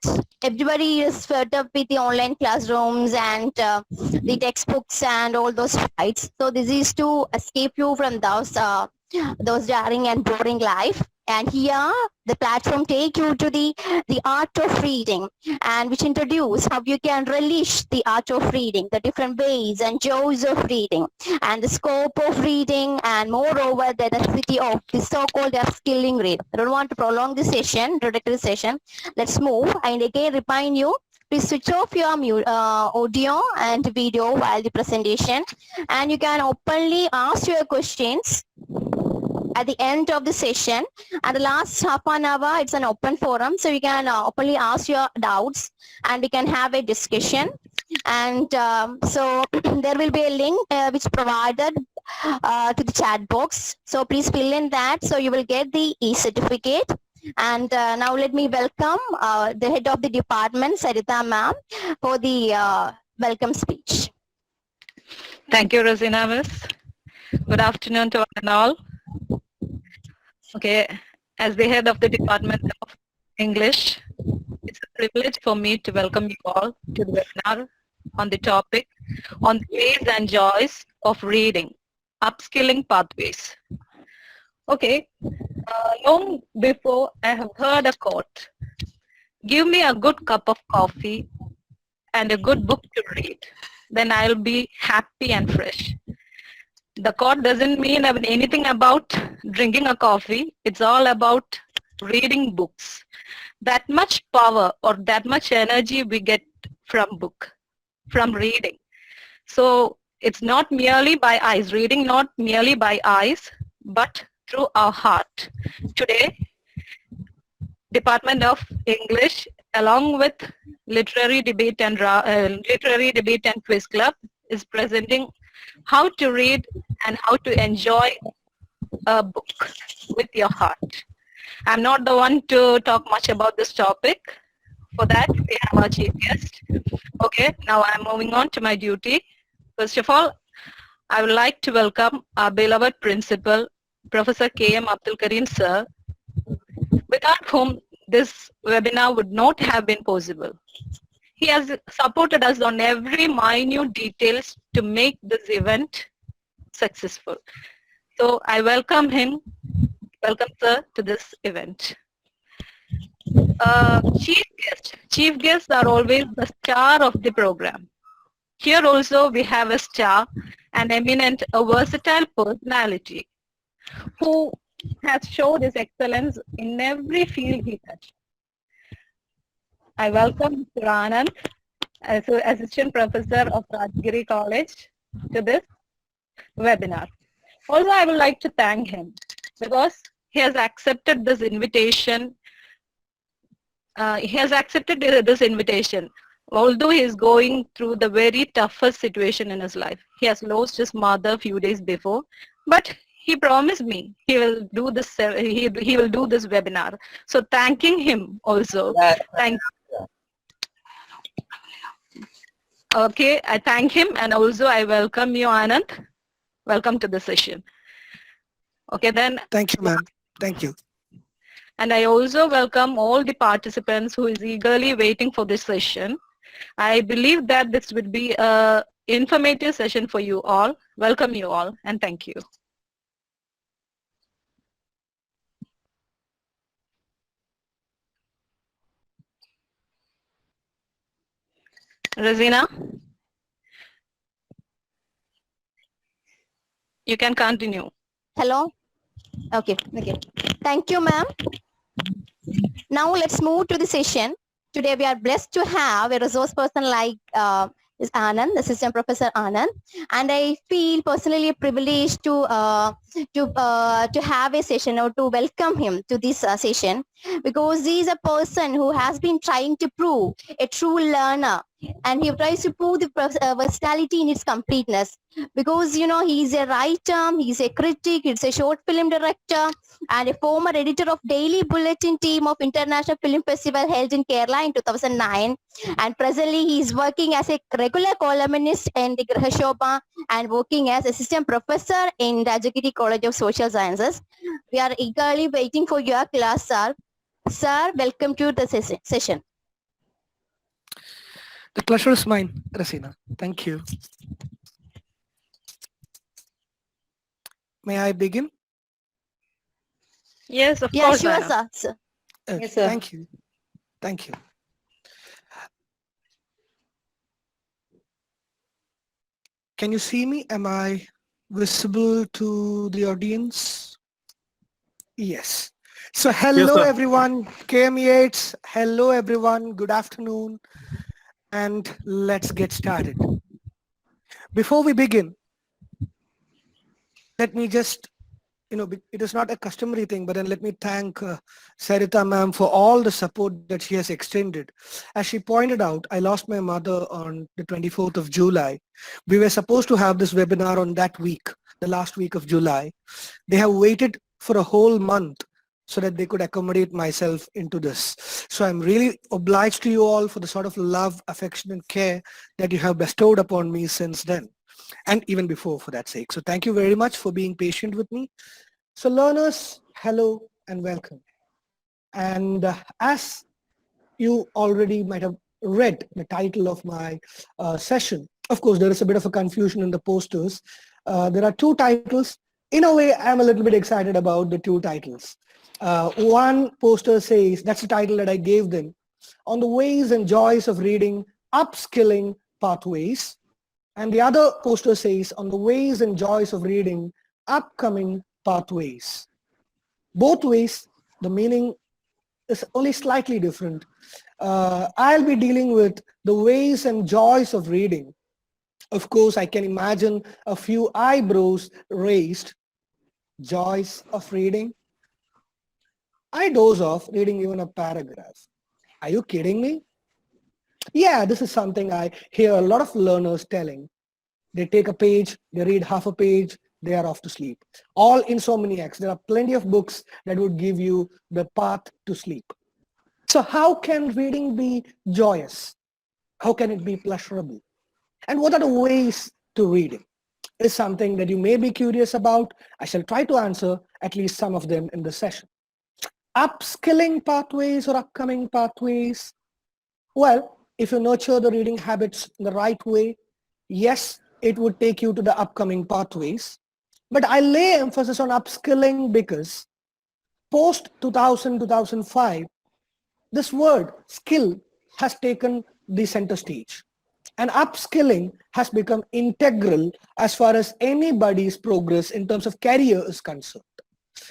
that everybody is fed up with the online classrooms and the textbooks and all those fights. So this is to escape you from those jarring and boring life. And here the platform take you to the art of reading, and which introduce how you can relish the art of reading, the different ways and joys of reading, and the scope of reading, and moreover the necessity of the so-called upskilling read. I don't want to prolong this session, introductory session. Let's move. And again remind you, please switch off your audio and video while the presentation, and you can openly ask your questions at the end of the session. And the last half an hour, it's an open forum, so you can openly ask your doubts and we can have a discussion. And so there will be a link which provided to the chat box, so please fill in that, so you will get the e-certificate. And now let me welcome the head of the department, Sarita ma'am, for the welcome speech. Thank you, Rosina Miss. Good afternoon to one and all. Okay, as the head of the Department of English, it's a privilege for me to welcome you all to the webinar on the topic on the ways and joys of reading, Upskilling Pathways. Okay, long before I have heard a quote, give me a good cup of coffee and a good book to read, then I'll be happy and fresh. The quote doesn't mean anything about drinking a coffee. It's all about reading books. That much power or that much energy we get from reading. So it's not merely by eyes, reading not merely by eyes, but through our heart. Today, Department of English, along with Literary Debate and Quiz Club, is presenting how to read and how to enjoy a book with your heart. I'm not the one to talk much about this topic. For that, we have our chief guest. Okay, now I'm moving on to my duty. First of all, I would like to welcome our beloved principal, Professor K.M. Abdul Karim sir, without whom this webinar would not have been possible. He has supported us on every minute details to make this event successful. So I welcome him. Welcome, sir, to this event. Chief guests are always the star of the program. Here also we have a star, an eminent, a versatile personality who has showed his excellence in every field he touched. I welcome Mr. Anand, as Assistant Professor of Rajgiri College, to this webinar. Also, I would like to thank him because he has accepted this invitation. Although he is going through the very toughest situation in his life. He has lost his mother a few days before, but he promised me he will do this. He will do this webinar. So thanking him also. Thank you. Okay, I thank him, and also I welcome you, Anand. Welcome to the session. Okay, then. Thank you, ma'am. Thank you. And I also welcome all the participants who is eagerly waiting for this session. I believe that this would be an informative session for you all. Welcome you all, and thank you. Rosina, you can continue. Hello. Okay. Thank you, ma'am. Now let's move to the session. Today we are blessed to have a resource person like is Anand, Assistant Professor Anand, and I feel personally privileged to have a session or to welcome him to this session, because he is a person who has been trying to prove a true learner, and he tries to prove the versatility in its completeness, because you know he's a writer, he's a critic, he's a short film director, and a former editor of Daily Bulletin team of International Film Festival held in Kerala in 2009, and presently he is working as a regular columnist in the Grahashobha and working as assistant professor in Rajagiri College of Social Sciences. We are eagerly waiting for your class, sir. Sir, welcome to the session. The pleasure is mine, Rasina. Thank you. May I begin? Yes, of Yeah, course, sure, Anand. sir. Okay, Yes, sir. thank you. Thank you. Can you see me? Am I visible to the audience? Yes. So Yes, hello sir. everyone, KM Yates. Hello everyone, good afternoon, and let's get started. Before we begin, let me just, it is not a customary thing, but then let me thank Sarita ma'am for all the support that she has extended. As she pointed out, I lost my mother on the 24th of July. We were supposed to have this webinar on that week, the last week of July. They have waited for a whole month so that they could accommodate myself into this. So I'm really obliged to you all for the sort of love, affection, and care that you have bestowed upon me since then, and even before for that sake. So thank you very much for being patient with me. So learners, hello and welcome. And as you already might have read the title of my session, of course, there is a bit of a confusion in the posters. There are two titles. In a way, I'm a little bit excited about the two titles. One poster says, that's the title that I gave them, on the ways and joys of reading, Upskilling Pathways. And the other poster says, on the ways and joys of reading, Upcoming Pathways. Both ways, the meaning is only slightly different. I'll be dealing with the ways and joys of reading. Of course, I can imagine a few eyebrows raised. Joys of reading? I doze off reading even a paragraph. Are you kidding me? Yeah, this is something I hear a lot of learners telling. They take a page, they read half a page, they are off to sleep. All insomniacs. There are plenty of books that would give you the path to sleep. So how can reading be joyous? How can it be pleasurable? And what are the ways to reading? Is something that you may be curious about. I shall try to answer at least some of them in this session. Upskilling pathways or upcoming pathways? Well, if you nurture the reading habits in the right way, yes, it would take you to the upcoming pathways. But I lay emphasis on upskilling because post 2000, 2005, this word skill has taken the center stage. And upskilling has become integral as far as anybody's progress in terms of career is concerned.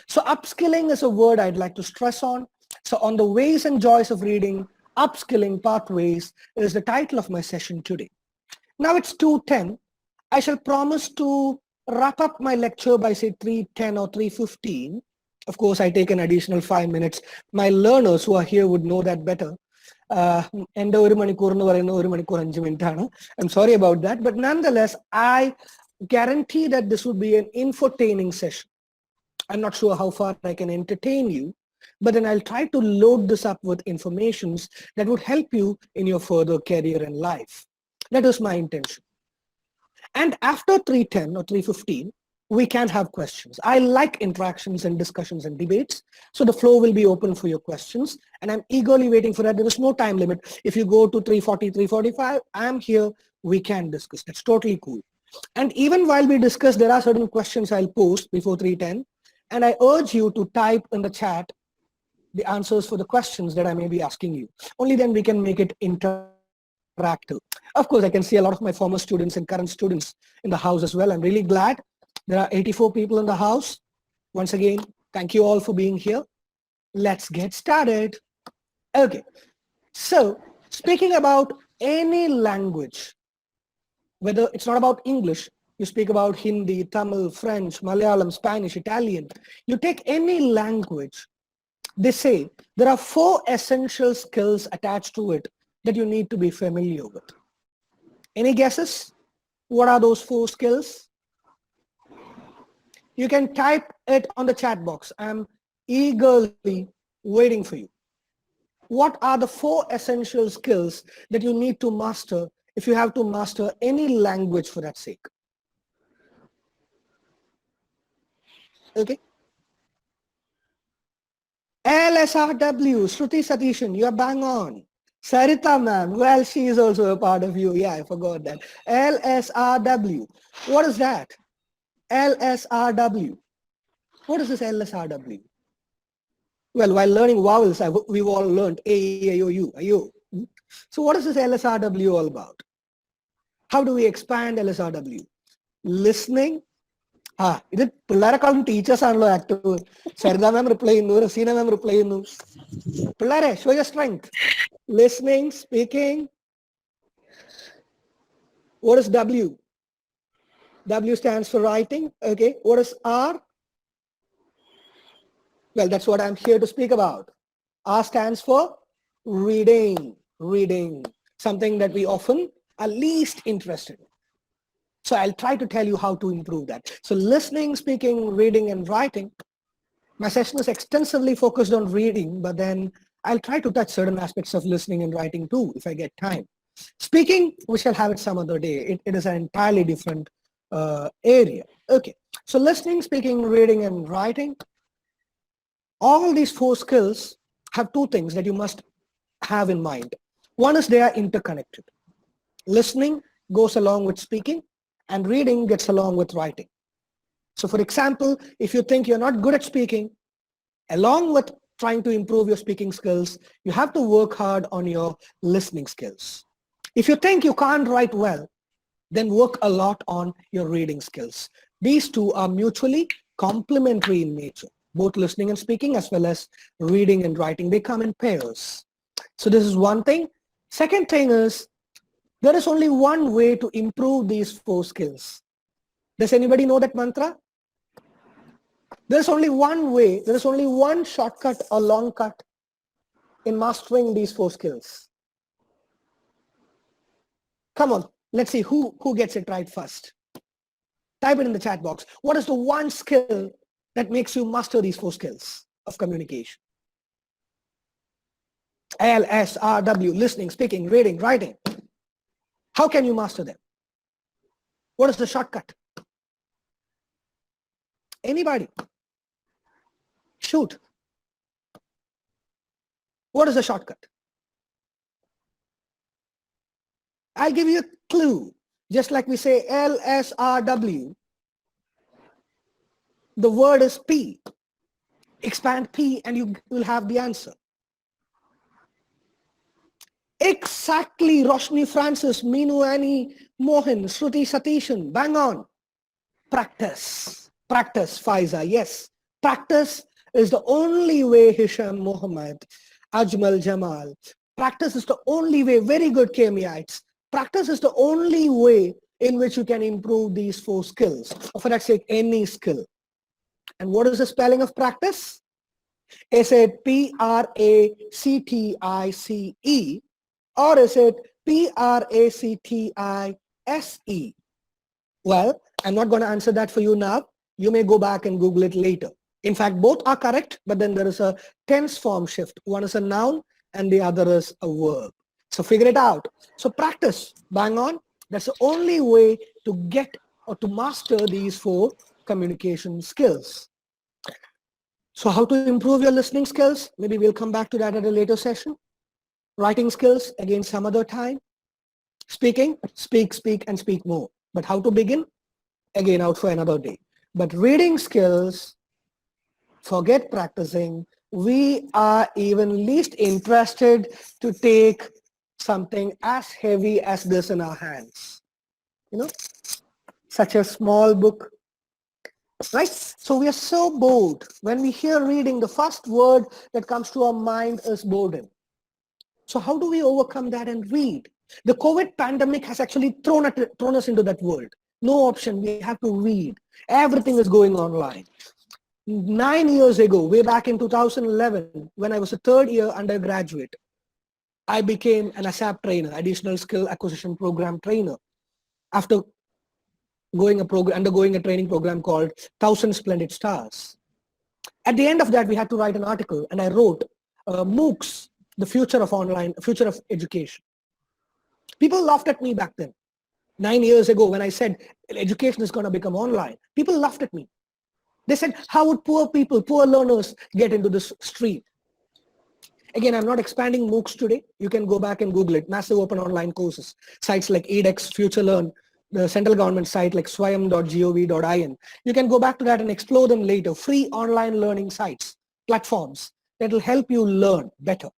So upskilling is a word I'd like to stress on. So on the ways and joys of reading, Upskilling Pathways is the title of my session today. Now it's 2:10. I shall promise to wrap up my lecture by say 3:10 or 3:15. Of course, I take an additional 5 minutes. My learners who are here would know that better. എൻ്റെ ഒരു മണിക്കൂർ എന്ന് പറയുന്നത് 1 മണിക്കൂർ 5 minute ആണ്. I'm sorry about that, but nonetheless, I guarantee that this would be an infotaining session. I'm not sure how far I can entertain you, but then I'll try to load this up with informations that would help you in your further career and life. That is my intention. And after 3:10 or 3:15, we can have questions. I like interactions and discussions and debates. So the floor will be open for your questions. And I'm eagerly waiting for that. There is no time limit. If you go to 3:40, 3:45, I'm here. We can discuss. That's totally cool. And even while we discuss, there are certain questions I'll post before 3:10. And I urge you to type in the chat the answers for the questions that I may be asking you. Only then we can make it interactive. Of course, I can see a lot of my former students and current students in the house as well. I'm really glad. There are 84 people in the house. Once again, thank you all for being here. Let's get started. Okay, so speaking about any language, whether it's not about English, you speak about Hindi, Tamil, French, Malayalam, Spanish, Italian, you take any language, they say there are 4 essential skills attached to it that you need to be familiar with. Any guesses? What are those 4 skills? You can type it on the chat box. I'm eagerly waiting for you. What are the 4 essential skills that you need to master if you have to master any language for that sake? Okay. LSRW, Shruti Satishan, you're bang on. Sarita ma'am, well, she is also a part of you. Yeah, I forgot that. LSRW. What is that? LSRW. What is this LSRW? Well, while learning vowels, we've all learned A, E, I, O, U, I, O. So what is this LSRW all about? How do we expand LSRW? Listening. ഇത് പിള്ളേരെക്കാളും teachers ആണല്ലോ active. Saritha മാം reply ചെയ്യുന്നു, റസീന മാം reply ചെയ്യുന്നു. പിള്ളേരെ, show your strength. Listening, speaking. What is W? W stands for writing. Okay. What is R? Well, that's what I'm here to speak about. R stands for reading. Reading. Something that we often are least interested in. So I'll try to tell you how to improve that. So listening, speaking, reading, and writing. My session is extensively focused on reading, but then I'll try to touch certain aspects of listening and writing too, if I get time. Speaking, we shall have it some other day. It is an entirely different area. Okay. So listening, speaking, reading, and writing. All these 4 skills have 2 things that you must have in mind. One is they are interconnected. Listening goes along with speaking, and reading gets along with writing. So for example, if you think you're not good at speaking, along with trying to improve your speaking skills, you have to work hard on your listening skills. If you think you can't write well, then work a lot on your reading skills. These 2 are mutually complementary in nature, both listening and speaking as well as reading and writing. They come in pairs. So this is one thing. Second thing is, there is only one way to improve these 4 skills. Does anybody know that mantra? There's only one way, there is only one shortcut or long cut in mastering these 4 skills. Come on, let's see who gets it right first. Type it in the chat box. What is the one skill that makes you master these 4 skills of communication? L, S, R, W, listening, speaking, reading, writing. How can you master them? What is the shortcut? Anybody? Shoot. What is the shortcut? I'll give you a clue. Just like we say L, S, R, W, the word is P. Expand P and you will have the answer. Exactly, Roshni Francis, Meenu Annie, Mohan, Shruti Satishan, bang on. Practice. Practice, Faiza, yes. Practice is the only way, Hisham Mohammed, Ajmal Jamal. Practice is the only way, very good Kemiites. Practice is the only way in which you can improve these 4 skills, or for that sake, any skill. And what is the spelling of practice? Is it Practice, or is it Practice? Well, I'm not going to answer that for you now. You may go back and Google it later. In fact, both are correct, but then there is a tense form shift. One is a noun and the other is a verb. So figure it out. So practice, bang on. That's the only way to get or to master these 4 communication skills. So how to improve your listening skills? Maybe we'll come back to that at a later session. Writing skills, again, some other time. Speaking, speak, and speak more. But how to begin? Again, out for another day. But reading skills, forget practicing. We are even least interested to take something as heavy as this in our hands. You know, such a small book, right? So we are so bored. When we hear reading, the first word that comes to our mind is boredom. So how do we overcome that and read? The COVID pandemic has actually thrown us into that world. No option, we have to read. Everything is going online. 9 years ago, way back in 2011, when I was a 3rd year undergraduate, I became an ASAP trainer, Additional Skill Acquisition Program trainer, after undergoing a training program called 1000 Splendid Stars. At the end of that, we had to write an article, and I wrote MOOCs, the future of online, future of education. People laughed at me back then. 9 years ago, when I said education is going to become online, people laughed at me. They said, how would poor people, poor learners get into this stream? Again, I'm not expanding MOOCs today. You can go back and Google it. Massive open online courses. Sites like edX, FutureLearn, the central government site like swayam.gov.in. You can go back to that and explore them later. Free online learning sites, platforms that will help you learn better.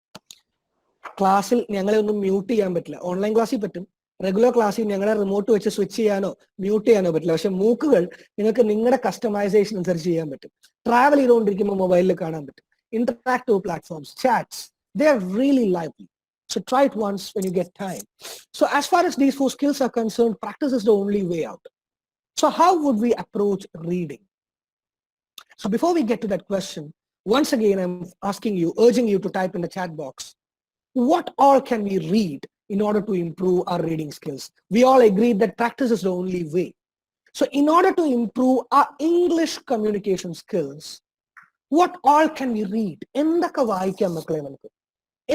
ക്ലാസ്സിൽ ഞങ്ങളെ ഒന്നും mute ചെയ്യാൻ പറ്റില്ല. Online ക്ലാസ്സിൽ പറ്റും. Regular ക്ലാസ്സിൽ ഞങ്ങളെ remote വെച്ച് സ്വിച്ച് ചെയ്യാനോ മ്യൂട്ട് ചെയ്യാനോ പറ്റില്ല. പക്ഷെ മൂക്കുകൾ നിങ്ങൾക്ക് നിങ്ങളുടെ കസ്റ്റമൈസേഷൻ അനുസരിച്ച് ചെയ്യാൻ പറ്റും. ട്രാവൽ ചെയ്തുകൊണ്ടിരിക്കുമ്പോൾ മൊബൈലിൽ കാണാൻ പറ്റും. Interactive platforms, chats, they're really lively. So try it once when you get time. So as far as these 4 skills are concerned, practice is the only way out. So how would we approach reading? So before we get to that question, once again, I'm asking you, urging you to type in the chat box, what all can we read in order to improve our reading skills? We all agreed that practice is the only way. So in order to improve our English communication skills, what all can we read? എന്തൊക്കെ വായിക്കാം മക്കളെ നമുക്ക്?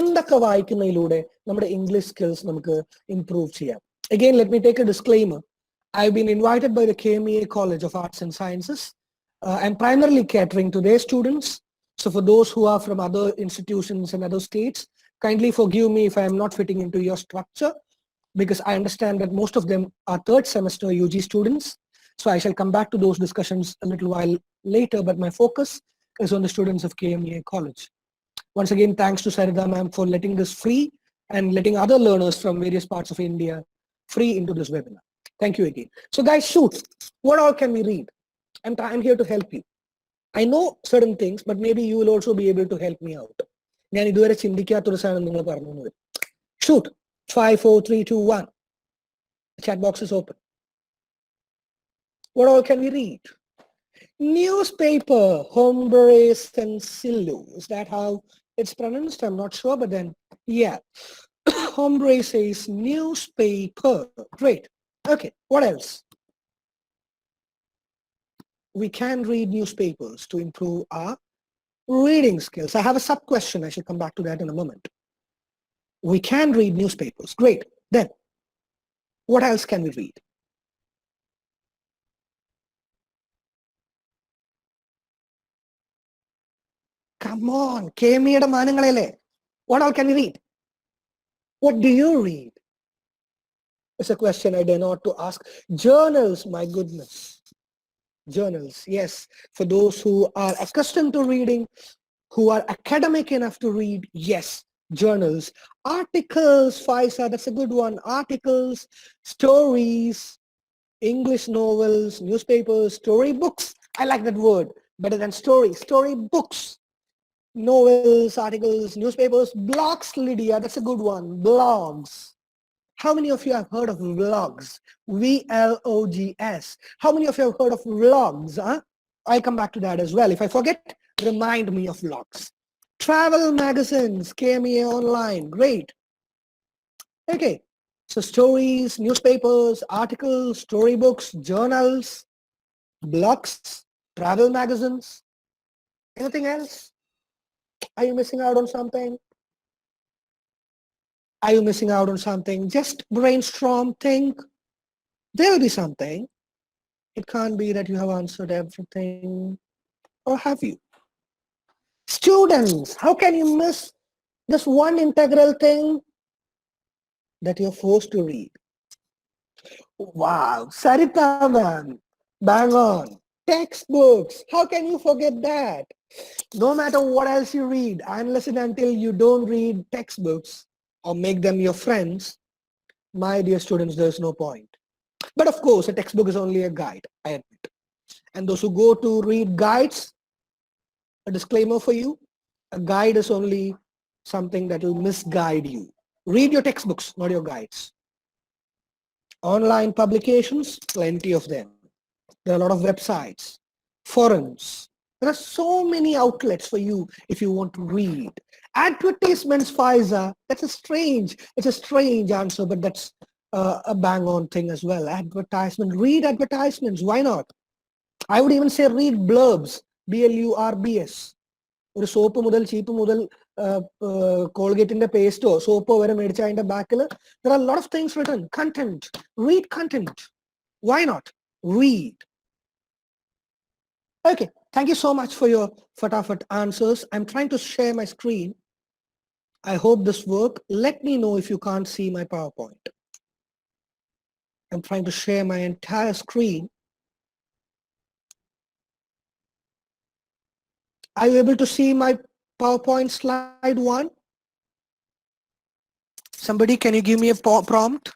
എന്തൊക്കെ വായിക്കുന്നതിലൂടെ നമ്മുടെ English skills നമുക്ക് improve ചെയ്യാം? Again, let me take a disclaimer. I've been invited by the KMEA College of Arts and Sciences. I'm primarily catering to their students. So for those who are from other institutions and other states, kindly forgive me if I am not fitting into your structure, because I understand that most of them are third semester UG students. So I shall come back to those discussions a little while later, but my focus is on the students of KMEA College. Once again, thanks to Sarita ma'am for letting this free and letting other learners from various parts of India free into this webinar. Thank you again. So guys, shoot, what all can we read? I'm here to help you. I know certain things, but maybe you will also be able to help me out. ഞാൻ ഇതുവരെ ചിന്തിക്കാത്തൊരു സാധനം നിങ്ങൾ പറഞ്ഞു. Shoot, 5, 4, 3, 2, 1. The chat box is open. What all can we read? Newspaper, hombre sencillo. Is that how it's pronounced? I'm not sure, but then, yeah. Hombre says newspaper. Great. Okay, what else? We can read newspapers to improve our reading skills. I have a sub-question. I shall come back to that in a moment. We can read newspapers. Great. Then, what else can we read? Come on, KMEയുടെ മാനങ്ങളല്ലേ. What all can we read? What do you read? It's a question I dare not to ask. Journals, my goodness. Journals, yes. For those who are accustomed to reading, who are academic enough to read, yes, journals. Articles, Faisa, that's a good one. Articles, stories, English novels, newspapers, storybooks. I like that word better than story. Storybooks. Novels, articles, newspapers, blogs, Lydia, that's a good one. Blogs. How many of you have heard of vlogs? VLOGS. How many of you have heard of vlogs? Huh? I'll come back to that as well. If I forget, remind me of vlogs. Travel magazines, KMEA Online, great. Okay, so stories, newspapers, articles, storybooks, journals, blogs, travel magazines. Anything else? Are you missing out on something? Are you missing out on something? Just brainstorm, think. There'll be something. It can't be that you have answered everything. Or have you? Students, how can you miss this one integral thing that you're forced to read? Wow, Sarita ma'am, bang on. Textbooks, how can you forget that? No matter what else you read, unless and until you don't read textbooks or make them your friends, my dear students, there's no point. But of course, a textbook is only a guide, I admit. And those who go to read guides, a disclaimer for you, a guide is only something that will misguide you. Read your textbooks, not your guides. Online publications, plenty of them. There are a lot of websites, forums. There are so many outlets for you if you want to read. Advertisements, Faiza, it's a strange answer, but that's a bang on thing as well. Advertisement, read advertisements, why not? I would even say read blurbs, BLURBS. ഒരു soap മുതൽ ചീപ്പ് മുതൽ കോൾഗേറ്റിന്റെ പേസ്റ്റോ സോപ്പോ വരെ മേടിച്ച അതിന്റെ ബാക്കിൽ there are a lot of things written. Content, read content. Why not? Read. Okay, thank you so much for your fatafat answers. I'm trying to share my screen. I hope this works. Let me know if you can't see my PowerPoint. I'm trying to share my entire screen. Are you able to see my PowerPoint slide 1? Somebody, can you give me a prompt?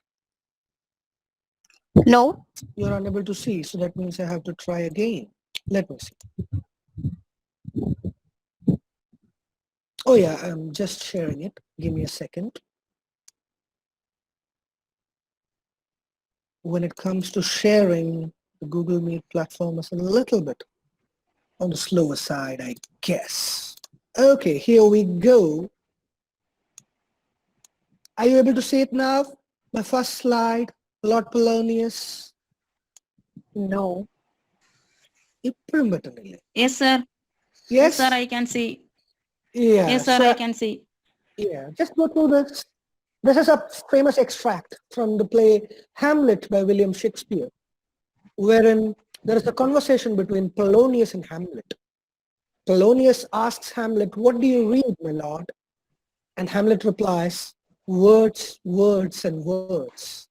No. You're unable to see, so that means I have to try again. Let me see. Oh yeah, I'm just sharing it. Give me a second. When it comes to sharing, the Google Meet platform is a little bit on the slower side, I guess. Okay, here we go. Are you able to see it now? My first slide, Lord Polonius. No. Ippozhum pettunnille. Yes, sir. Yes? Sir, I can see. Yeah. Yes, sir, So, I can see. yeah, just go through this. This is a famous extract from the play Hamlet by William Shakespeare, wherein there is a conversation between Polonius and Hamlet. Polonius asks Hamlet, "What do you read, my lord?" And Hamlet replies, "Words, words, and words."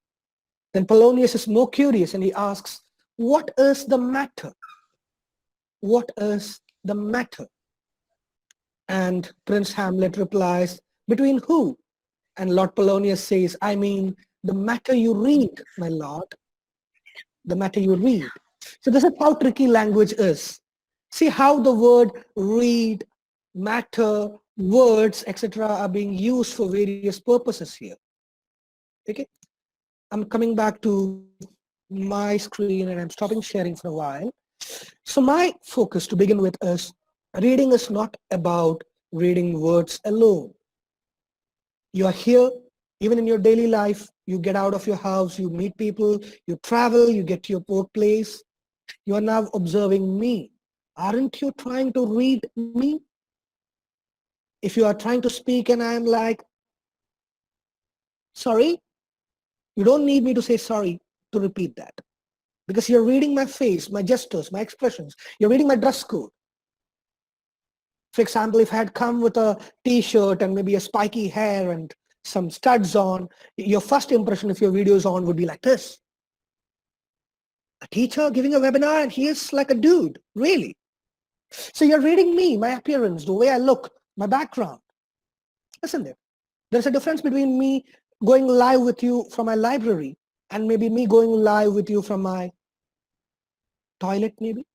Then Polonius is more curious and he asks, "What is the matter? What is the matter?" And Prince Hamlet replies, "Between who?" And Lord Polonius says, "I mean, the matter you read, my lord, the matter you read." So this is how tricky language is. See how the word read, matter, words, etc. are being used for various purposes here. Okay, I'm coming back to my screen and I'm stopping sharing for a while. So my focus to begin with is reading is not about reading words alone. You are here, even in your daily life, you get out of your house, you meet people, you travel, you get to your workplace. You are now observing me. Aren't you trying to read me? If you are trying to speak and I am like, sorry, you don't need me to say sorry to repeat that. Because you're reading my face, my gestures, my expressions. You're reading my dress code. For example, if I had come with a t-shirt and maybe a spiky hair and some studs on, your first impression if your video is on would be like this. A teacher giving a webinar and he is like a dude, really. So you're reading me, my appearance, the way I look, my background, isn't it? There's a difference between me going live with you from my library and maybe me going live with you from my toilet maybe.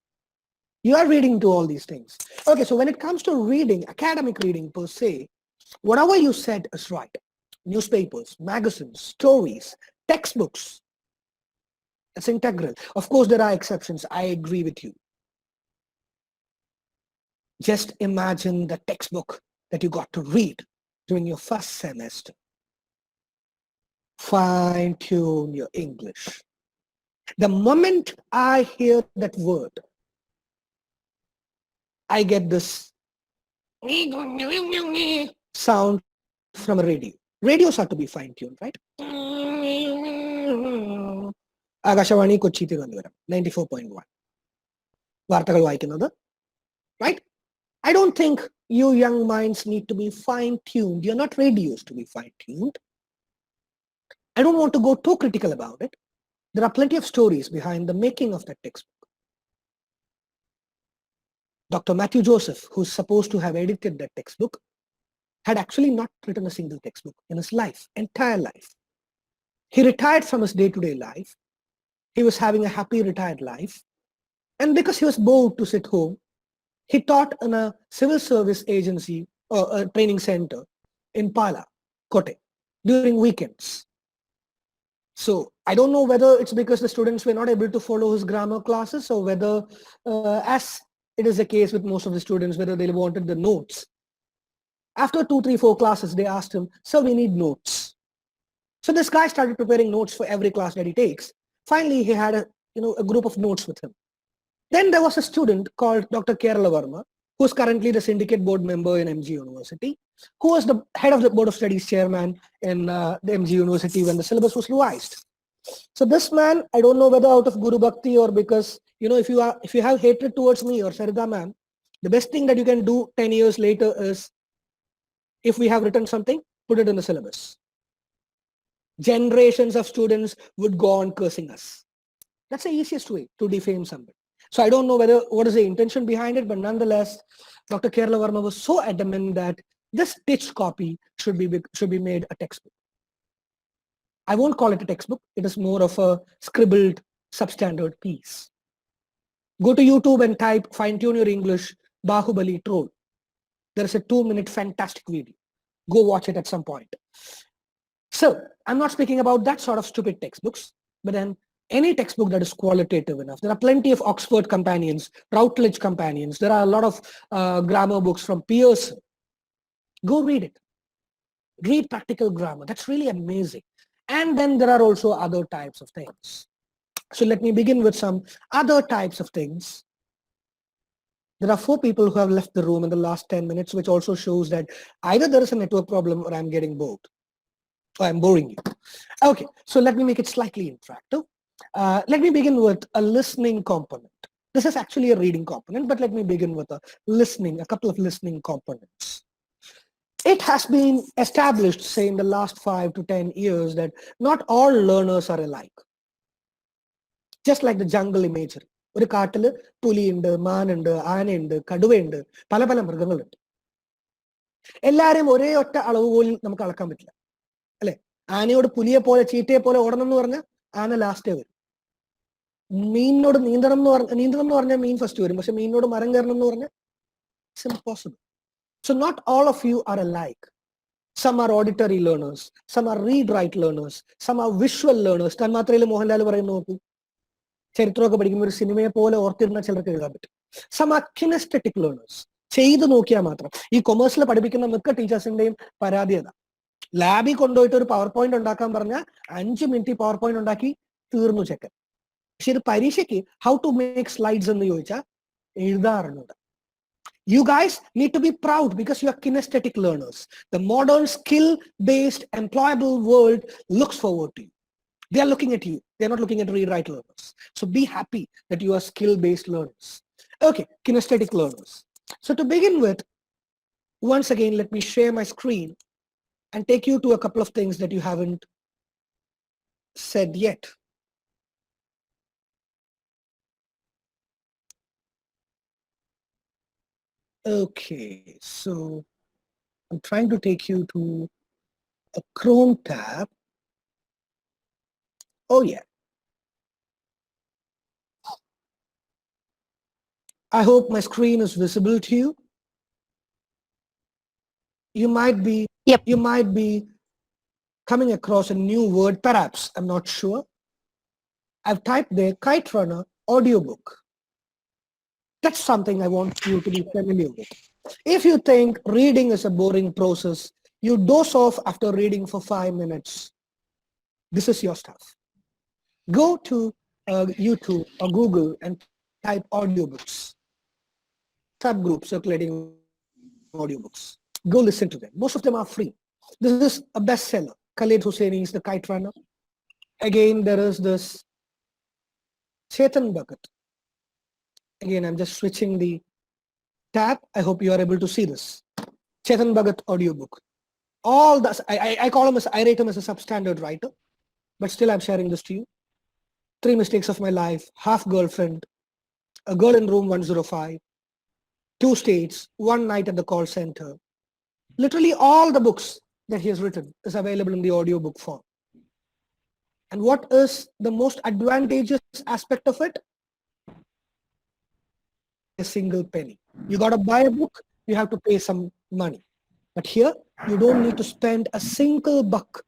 You are reading to all these things. Okay, so when it comes to reading, academic reading per se, whatever you said is right. Newspapers, magazines, stories, textbooks, it's integral. Of course, there are exceptions. I agree with you. Just imagine the textbook that you got to read during your first semester. Fine-tune your English. The moment I hear that word, I get this sound from a radio. Radios are to be fine-tuned, right? Akashvani Kochi Thiruvananthapuram 94.1 വാർത്തകൾ വായിക്കുന്നത്, right? I don't think you young minds need to be fine-tuned. You're not radios to be fine-tuned. I don't want to go too critical about it. There are plenty of stories behind the making of that textbook. Dr. Matthew Joseph, who's supposed to have edited that textbook, had actually not written a single textbook in his life, entire life. He retired from his day-to-day life. He was having a happy retired life. And because he was bored to sit home, he taught in a civil service agency or a training center in Pala, Kotte, during weekends. So I don't know whether it's because the students were not able to follow his grammar classes or whether, as it is the case with most of the students, whether they wanted the notes. After 2, 3, 4 classes, they asked him, "Sir, we need notes." So this guy started preparing notes for every class that he takes. Finally, he had a group of notes with him. Then there was a student called Dr. Kerala Verma, who is currently the syndicate board member in MG University, who was the head of the board of studies chairman in the MG University when the syllabus was revised. So this man, I don't know whether out of Guru Bhakti or because, if you have hatred towards me or Sarita ma'am, the best thing that you can do 10 years later is If we have written something, put it in the syllabus. Generations of students would go on cursing us. That's the easiest way to defame somebody. So I don't know what is the intention behind it, but nonetheless, Dr. Kerala Verma was so adamant that this stitched copy should be made a textbook. I won't call it a textbook. It is more of a scribbled substandard piece. Go to YouTube and type fine tune your English Bahubali troll. There is a 2-minute fantastic video. Go watch it at some point. So I'm not speaking about that sort of stupid textbooks, but then any textbook that is qualitative enough. There are plenty of Oxford companions, Routledge companions. There are a lot of grammar books from Pearson. Go read it. Read practical grammar. That's really amazing. And then there are also other types of things. So let me begin with some other types of things. There are 4 people who have left the room in the last 10 minutes, which also shows that either there is a network problem or I'm getting bored. Or I'm boring you. Okay, so let me make it slightly interactive. Let me begin with a listening component. This is actually a reading component, but let me begin with a couple of listening components. It has been established, say, in the last 5 to 10 years that not all learners are alike. Just like the jungle imagery. ഒരു കാട്ടില് പുലിയുണ്ട്, മാനുണ്ട്, ആനയുണ്ട്, കടുവയുണ്ട്, പല പല മൃഗങ്ങളുണ്ട്. എല്ലാവരെയും ഒരേ ഒറ്റ അളവുകോലിൽ നമുക്ക് അളക്കാൻ പറ്റില്ല, അല്ലെ? ആനയോട് പുലിയെ പോലെ ചീറ്റയെ പോലെ ഓടണം എന്ന് പറഞ്ഞാൽ ആന ലാസ്റ്റേ വരും. മീനിനോട് നീന്തണം എന്ന് പറഞ്ഞാൽ മീൻ ഫസ്റ്റ് വരും. പക്ഷെ മീനിനോട് മരം കയറണം എന്ന് പറഞ്ഞാൽ it's impossible. So not all of you are alike. Some are auditory learners, some are read-write learners, some are visual learners. തന്മാത്രയിൽ Mohanlal പറയുന്നു നോക്കൂ, ചരിത്രമൊക്കെ പഠിക്കുമ്പോൾ ഒരു സിനിമയെ പോലെ ഓർത്തിരുന്ന ചിലർക്ക് എഴുതാൻ പറ്റും. Some are kinesthetic learners. ചെയ്ത് നോക്കിയാൽ മാത്രം. ഈ കൊമേഴ്സിൽ പഠിപ്പിക്കുന്ന മിക്ക ടീച്ചേഴ്സിന്റെയും പരാതി അതാ. ലാബിൽ കൊണ്ടുപോയിട്ട് ഒരു പവർ പോയിന്റ് ഉണ്ടാക്കാൻ പറഞ്ഞാൽ 5 മിനിറ്റ് പവർ പോയിന്റ് ഉണ്ടാക്കി തീർന്നു ചെക്കൻ. പക്ഷെ ഇത് പരീക്ഷയ്ക്ക് ഹൗ ടു മേക്ക് സ്ലൈഡ്സ് എന്ന് ചോദിച്ചാൽ എഴുതാറുണ്ട്. You guys need to be proud because you are kinesthetic learners. The modern skill-based employable world looks forward to you. They are looking at you. They are not looking at read-write learners. So be happy that you are skill-based learners. Okay, kinesthetic learners. So to begin with, once again, let me share my screen and take you to a couple of things that you haven't said yet. Okay, so I'm trying to take you to a Chrome tab. Oh yeah. I hope my screen is visible to you. You might be coming across a new word, perhaps, I'm not sure. I've typed there Kite Runner audiobook. That's something I want you to be familiar with. If you think reading is a boring process, you doze off after reading for 5 minutes, this is your stuff. Go to YouTube or Google and type audiobooks. Subgroup circulating audiobooks. Go listen to them. Most of them are free. This is a bestseller. Khaled Hosseini's The Kite Runner. Again, there is this Chetan Bhagat. Again, I'm just switching the tab. I hope you are able to see this. Chetan Bhagat audiobook. All this, I rate him as a substandard writer, but still I'm sharing this to you. 3 Mistakes of My Life, Half Girlfriend, A Girl in Room 105, 2 States, One Night at the Call Center. Literally all the books that he has written is available in the audiobook form. And what is the most advantageous aspect of it? A single penny. You got to buy a book, you have to pay some money. But here, you don't need to spend a single buck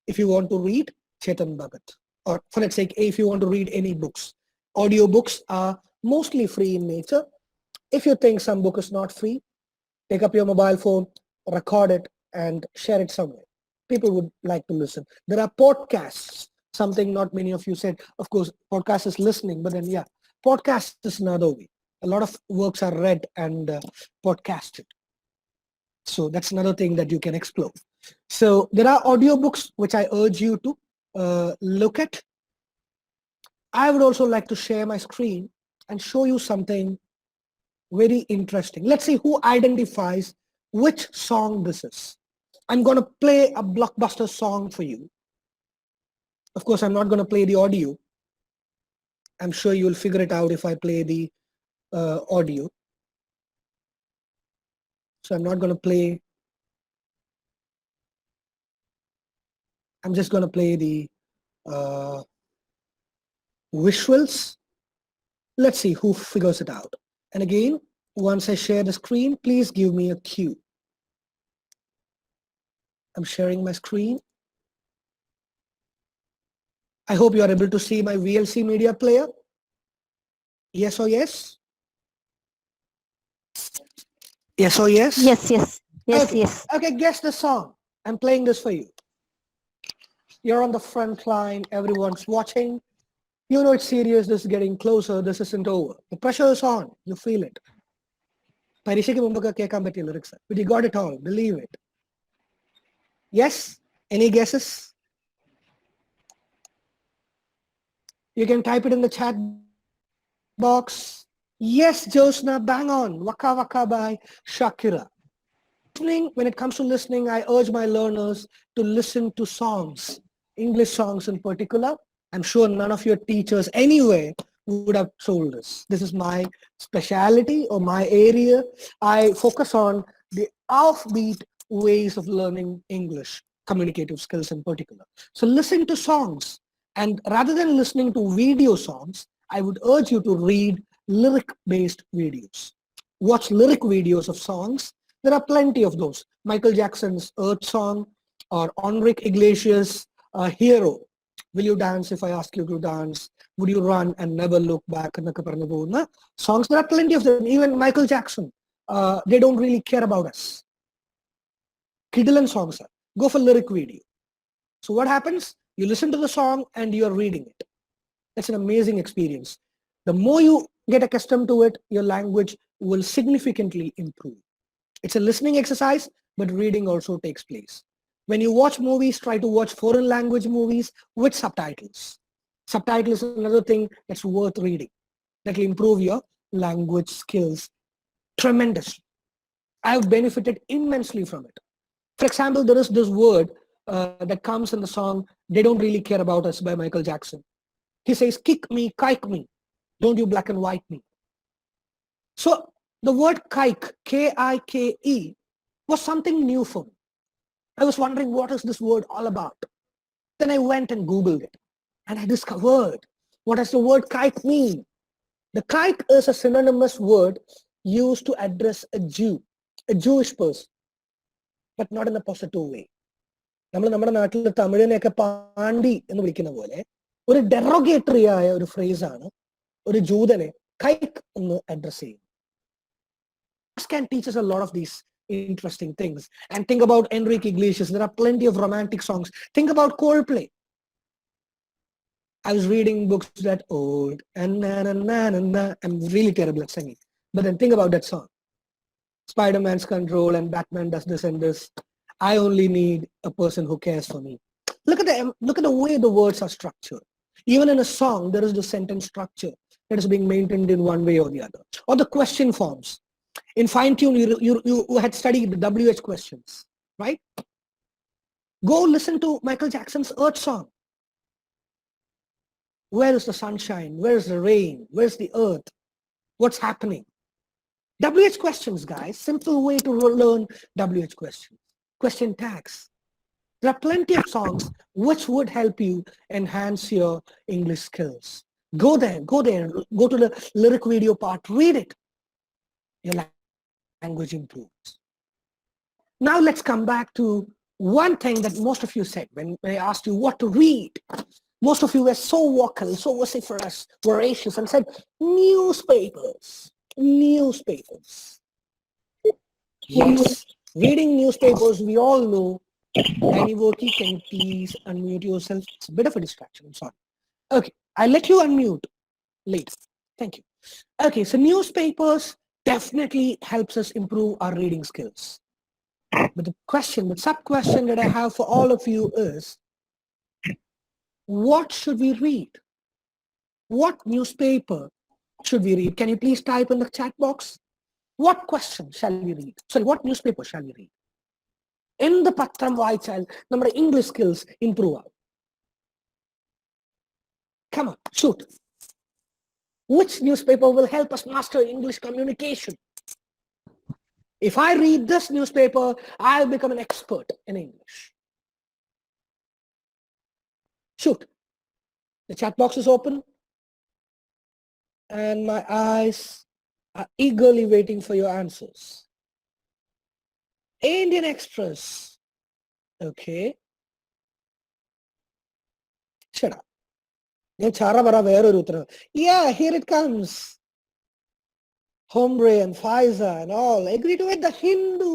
if you want to read Chetan Bhagat. Or for let's say, if you want to read any books. Audiobooks are mostly free in nature. If you think some book is not free, take up your mobile phone, record it, and share it somewhere. People would like to listen. There are podcasts, something not many of you said. Of course, podcast is listening, but then yeah, podcast is another way. A lot of works are read and podcasted. So that's another thing that you can explore. So there are audiobooks which I urge you to look at. I would also like to share my screen and show you something very interesting. Let's see who identifies which song this is. I'm going to play a blockbuster song for you. Of course, I'm not going to play the audio. I'm sure you'll figure it out if I play the audio. So I'm not going to play. I'm just going to play the visuals. Let's see who figures it out. And again, once I share the screen, please give me a cue. I'm sharing my screen. I hope you are able to see my VLC media player. Yes or yes? Yes or yes? Yes. Okay. Okay, guess the song. I'm playing this for you. You're on the front line. Everyone's watching. You know it's serious. This is getting closer. This isn't over. The pressure is on. You feel it. പരീക്ഷയ്ക്ക് മുമ്പൊക്കെ കേൾക്കാൻ പറ്റിയ lyrics. But you got it all. Believe it. Yes? Any guesses? You can type it in the chat box. Yes, Josna, bang on. Waka Waka by Shakira. When it comes to listening, I urge my learners to listen to songs, English songs in particular. I'm sure none of your teachers anyway would have told us. This is my specialty or my area. I focus on the offbeat ways of learning English, communicative skills in particular. So listen to songs. And rather than listening to video songs, I would urge you to read lyric-based videos. Watch lyric videos of songs. There are plenty of those. Michael Jackson's Earth Song or Enrique Iglesias' Hero. Will you dance if I ask you to dance? Would you run and never look back? Songs, there are plenty of them. Even Michael Jackson, they don't really care about us. Kiddilan songs are. Go for lyric video. So what happens? You listen to the song and you're reading it. That's an amazing experience. The more you get accustomed to it, your language will significantly improve. It's a listening exercise, but reading also takes place. When you watch movies, try to watch foreign language movies with subtitles. Subtitle is another thing that's worth reading. That will improve your language skills tremendously. I have benefited immensely from it. For example, there is this word that comes in the song They Don't Really Care About Us by Michael Jackson. He says, kick me, kike me, don't you black and white me. So the word kike, K-I-K-E, was something new for me. I was wondering, what is this word all about? Then I went and Googled it, and I discovered, what does the word kike mean? The kike is a synonymous word used to address a Jew, a Jewish person, but not in a positive way. നമ്മൾ നമ്മുടെ നാട്ടിൽ തമിഴിനെയൊക്കെ പാണ്ടി എന്ന് വിളിക്കുന്ന പോലെ ഒരു derogatory ആയ ഒരു ഫ്രേസാണ് ഒരു ജൂതനെ കൈക്ക് എന്ന് അഡ്രസ് ചെയ്യും. Can teach us a lot of these interesting things. And think about Enrique Iglesias. There are plenty of romantic songs. Think about Coldplay. I was reading books that old and na. I'm really terrible at singing. But then think about that song. Spider-Man's control and Batman does this and this. I only need a person who cares for me. Look at the way the words are structured. Even in a song, there is the sentence structure that is being maintained in one way or the other. Or the question forms. In fine-tune, you had studied the WH questions, right? Go listen to Michael Jackson's Earth Song. Where is the sunshine? Where is the rain? Where's the earth? What's happening? WH questions, guys. Simple way to learn WH questions. Question tags. There are plenty of songs which would help you enhance your English skills. Go there. Go to the lyric video part. Read it. Your language improves. Now let's come back to one thing that most of you said when I asked you what to read. Most of you were so vocal, so vociferous, voracious, and said newspapers. Newspapers. Yes. Reading newspapers, we all know. Tiny Worky, can you please unmute yourself? It's a bit of a distraction, I'm sorry. Okay, I'll let you unmute later. Thank you. Okay, so newspapers definitely helps us improve our reading skills. But the sub-question that I have for all of you is, what should we read? What newspaper should we read? Can you please type in the chat box? What question shall we read? Sorry, what newspaper shall we read? എന്ത് പത്രം വായിച്ചാൽ നമ്മുടെ English skills improve ആവും? Come on, shoot. Which newspaper will help us master English communication? If I read this newspaper, I'll become an expert in English. Shoot. The chat box is open. And my eyes are eagerly waiting for your answers. Indian Express. Okay. Shut up. Yeah, here it comes. Hombre and Pfizer and all agree to it. The Hindu.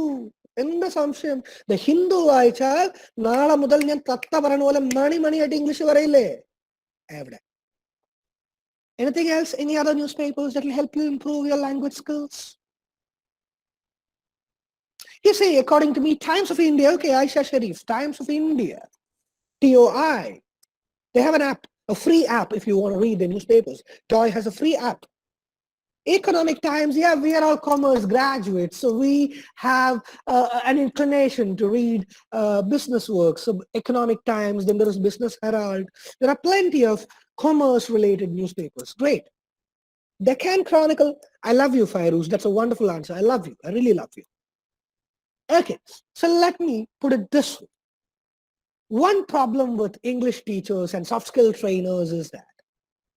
In the സംശയം The Hindu വായിച്ചാൽ നാളെ മുതൽ ഞാൻ തത്ത പറയുന്ന പോലെ മണിയായിട്ട് English പറയില്ലേ? എവിടെ? Anything else? Any other newspapers that will help you improve your language skills? You say, according to me, Times of India. Okay, Aisha Sharif, Times of India. TOI. They have an app, a free app if you want to read the newspapers. TOI has a free app. Economic Times, yeah, we are all commerce graduates, so we have an inclination to read business work. So Economic Times, then there is Business Herald. There are plenty of commerce-related newspapers. Great. Deccan Chronicle, I love you, Fairuz. That's a wonderful answer. I love you. I really love you. Okay, so let me put it this way. One problem with English teachers and soft skill trainers is that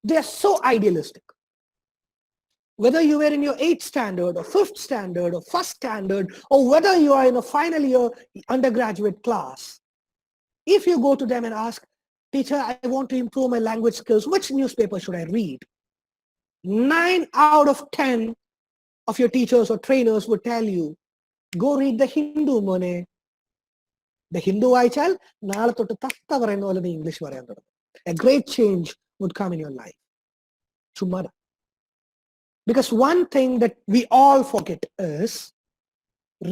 they're so idealistic. Whether you were in your 8th standard or 5th standard or 1st standard, or whether you are in a final year undergraduate class, if you go to them and ask, teacher, I want to improve my language skills, which newspaper should I read? 9 out of 10 of your teachers or trainers would tell you, go read the Hindu, Mone. The Hindu വായിച്ചാൽ നാളെ തൊട്ട് തത്ത പറയുന്ന പോലെ നീ English പറയാൻ തുടങ്ങും. A great change would come in your life. ചുമ്മാ. Because one thing that we all forget is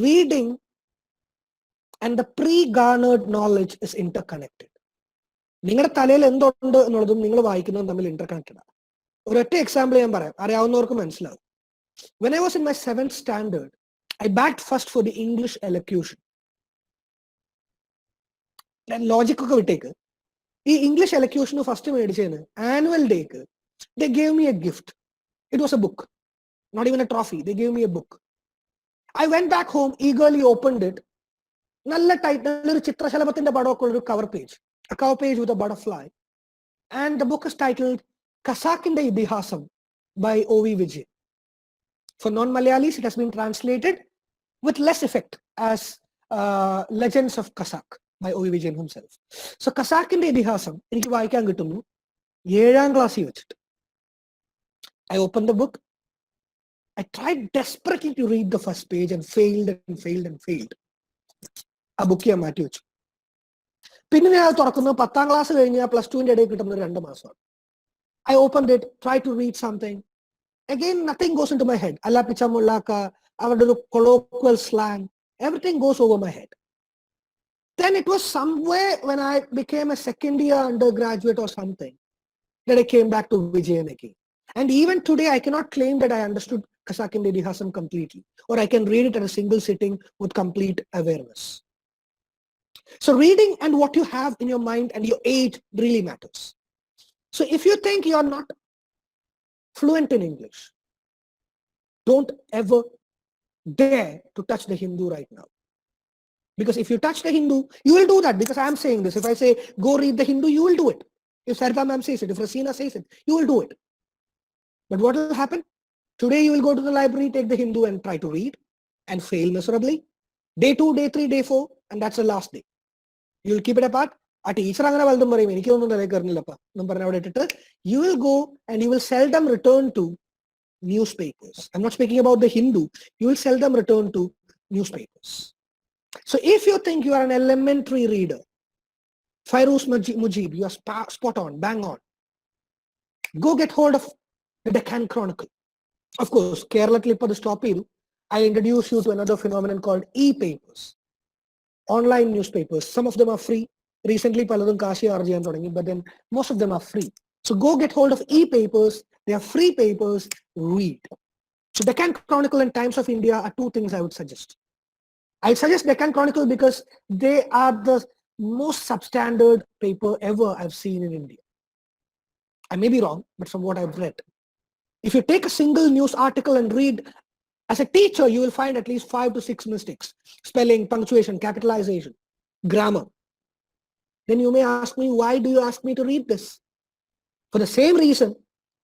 reading and the pre-garnered knowledge is interconnected. നിങ്ങളുടെ തലയിൽ എന്തുണ്ട് എന്നുള്ളതും നിങ്ങൾ വായിക്കുന്നതും തമ്മിൽ ഇന്റർകണക്റ്റഡ് ആണ്. ഒരൊറ്റ എക്സാമ്പിൾ ഞാൻ പറയാം, അറിയാവുന്നവർക്ക് മനസ്സിലാവും. When I was in my 7th standard, I backed first for the English elocution. Logic ഒക്കെ വിട്ടേക്ക്. ഈ ഇംഗ്ലീഷ് എലക്യൂഷന് ഫസ്റ്റ് മേടിച്ചതിന് ആനുവൽ ഡേക്ക് they gave me a gift. It was a book, not even a trophy. They gave me a book. I went back home, eagerly opened it. നല്ല tight, നല്ലൊരു ചിത്രശലഭത്തിന്റെ പടമൊക്കെ ഉള്ളൊരു cover page, a cover page with a butterfly. And the book is titled Kasakinte Idihasam by O.V. Vijay. For non-Malayalis, it has been translated with less effect as Legends of Kasak by O.V. Vijay himself. So Kasakinte Idihasam എനിക്ക് വായിക്കാൻ കിട്ടുന്നു 7ാം ക്ലാസ്സിൽ വെച്ചിട്ട്. I opened the book. I tried desperately to read the first page and failed. ആ book ഞാൻ മാറ്റി വെച്ചു. പിന്നെ ഞാൻ തുറക്കുന്നത് 10ാം ക്ലാസ് കഴിഞ്ഞ് +2ന്റെ ഇടയിൽ കിട്ടുന്ന 2 മാസമാണ്. I opened it, tried to read something. Again, nothing goes into my head. Alla pichamullaka, avരുടെ ഒരു colloquial slang, everything goes over my head. Then it was somewhere when I became a second year undergraduate or something that I came back to Vijayan again. And even today, I cannot claim that I understood Kasakinte Idihasam completely, or I can read it at a single sitting with complete awareness. So reading and what you have in your mind and your age really matters. So if you think you are not fluent in English, don't ever dare to touch the Hindu right now. Because if you touch the Hindu, you will do that, because I am saying this. If I say, go read the Hindu, you will do it. If Sarita ma'am says it, if Rasina says it, you will do it. But what will happen? Today you will go to the library, take the Hindu and try to read and fail miserably. Day 2, day 3, day 4, and that's the last day. You will keep it apart. A teacher angana valdum parayum enikku onnum tharey karnillappa nnum parna avade ittittu you will go and you will seldom return to newspapers. I'm not speaking about the Hindu. You will seldom return to newspapers. So if you think you are an elementary reader, Fairuz Mujib, you are spot on, bang on. Go get hold of the Deccan Chronicle. Of course, Kerala Clip of the Stop Hill, I introduce you to another phenomenon called e-papers, online newspapers. Some of them are free. Recently, paladum Kashi Arjiyan thodanggi, but then most of them are free. So go get hold of e-papers. They are free papers. Read. So Deccan Chronicle and Times of India are two things I would suggest. I suggest Deccan Chronicle because they are the most substandard paper ever I've seen in India. I may be wrong, but from what I've read. If you take a single news article and read, as a teacher, you will find at least 5 to 6 mistakes. Spelling, punctuation, capitalization, grammar. Then you may ask me, why do you ask me to read this? For the same reason,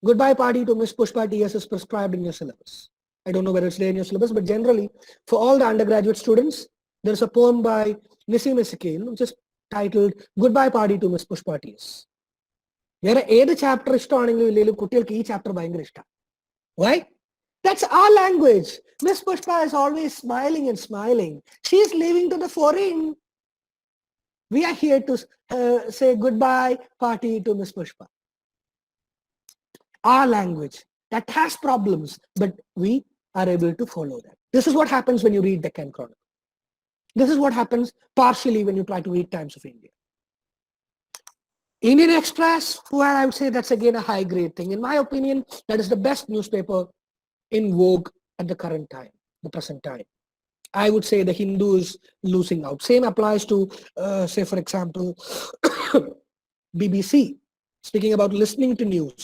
Goodbye Party to Miss Pushpa TS is prescribed in your syllabus. I don't know whether it's there in your syllabus, but generally, for all the undergraduate students, there's a poem by Nissim Ezekiel, which is titled Goodbye Party to Miss Pushpa TS. വേറെ ഏത് chapter ഇഷ്ടമാണെങ്കിലും ഇല്ലെങ്കിലും കുട്ടികൾക്ക് ഈ chapter ഭയങ്കര ഇഷ്ടമാണ്. Why? That's our language. Miss Pushpa is always smiling and smiling. She's leaving to the foreign. We are here to say goodbye party to Miss Pushpa. Our language that has problems, but we are able to follow that. This is what happens when you read Deccan Chronicle. This is what happens partially when you try to read Times of India. Indian Express, well, I would say that's again a high grade thing. In my opinion, that is the best newspaper in vogue at the current time, the present time. I would say the Hindu is losing out. Same applies to, say, for example, BBC. Speaking about listening to news,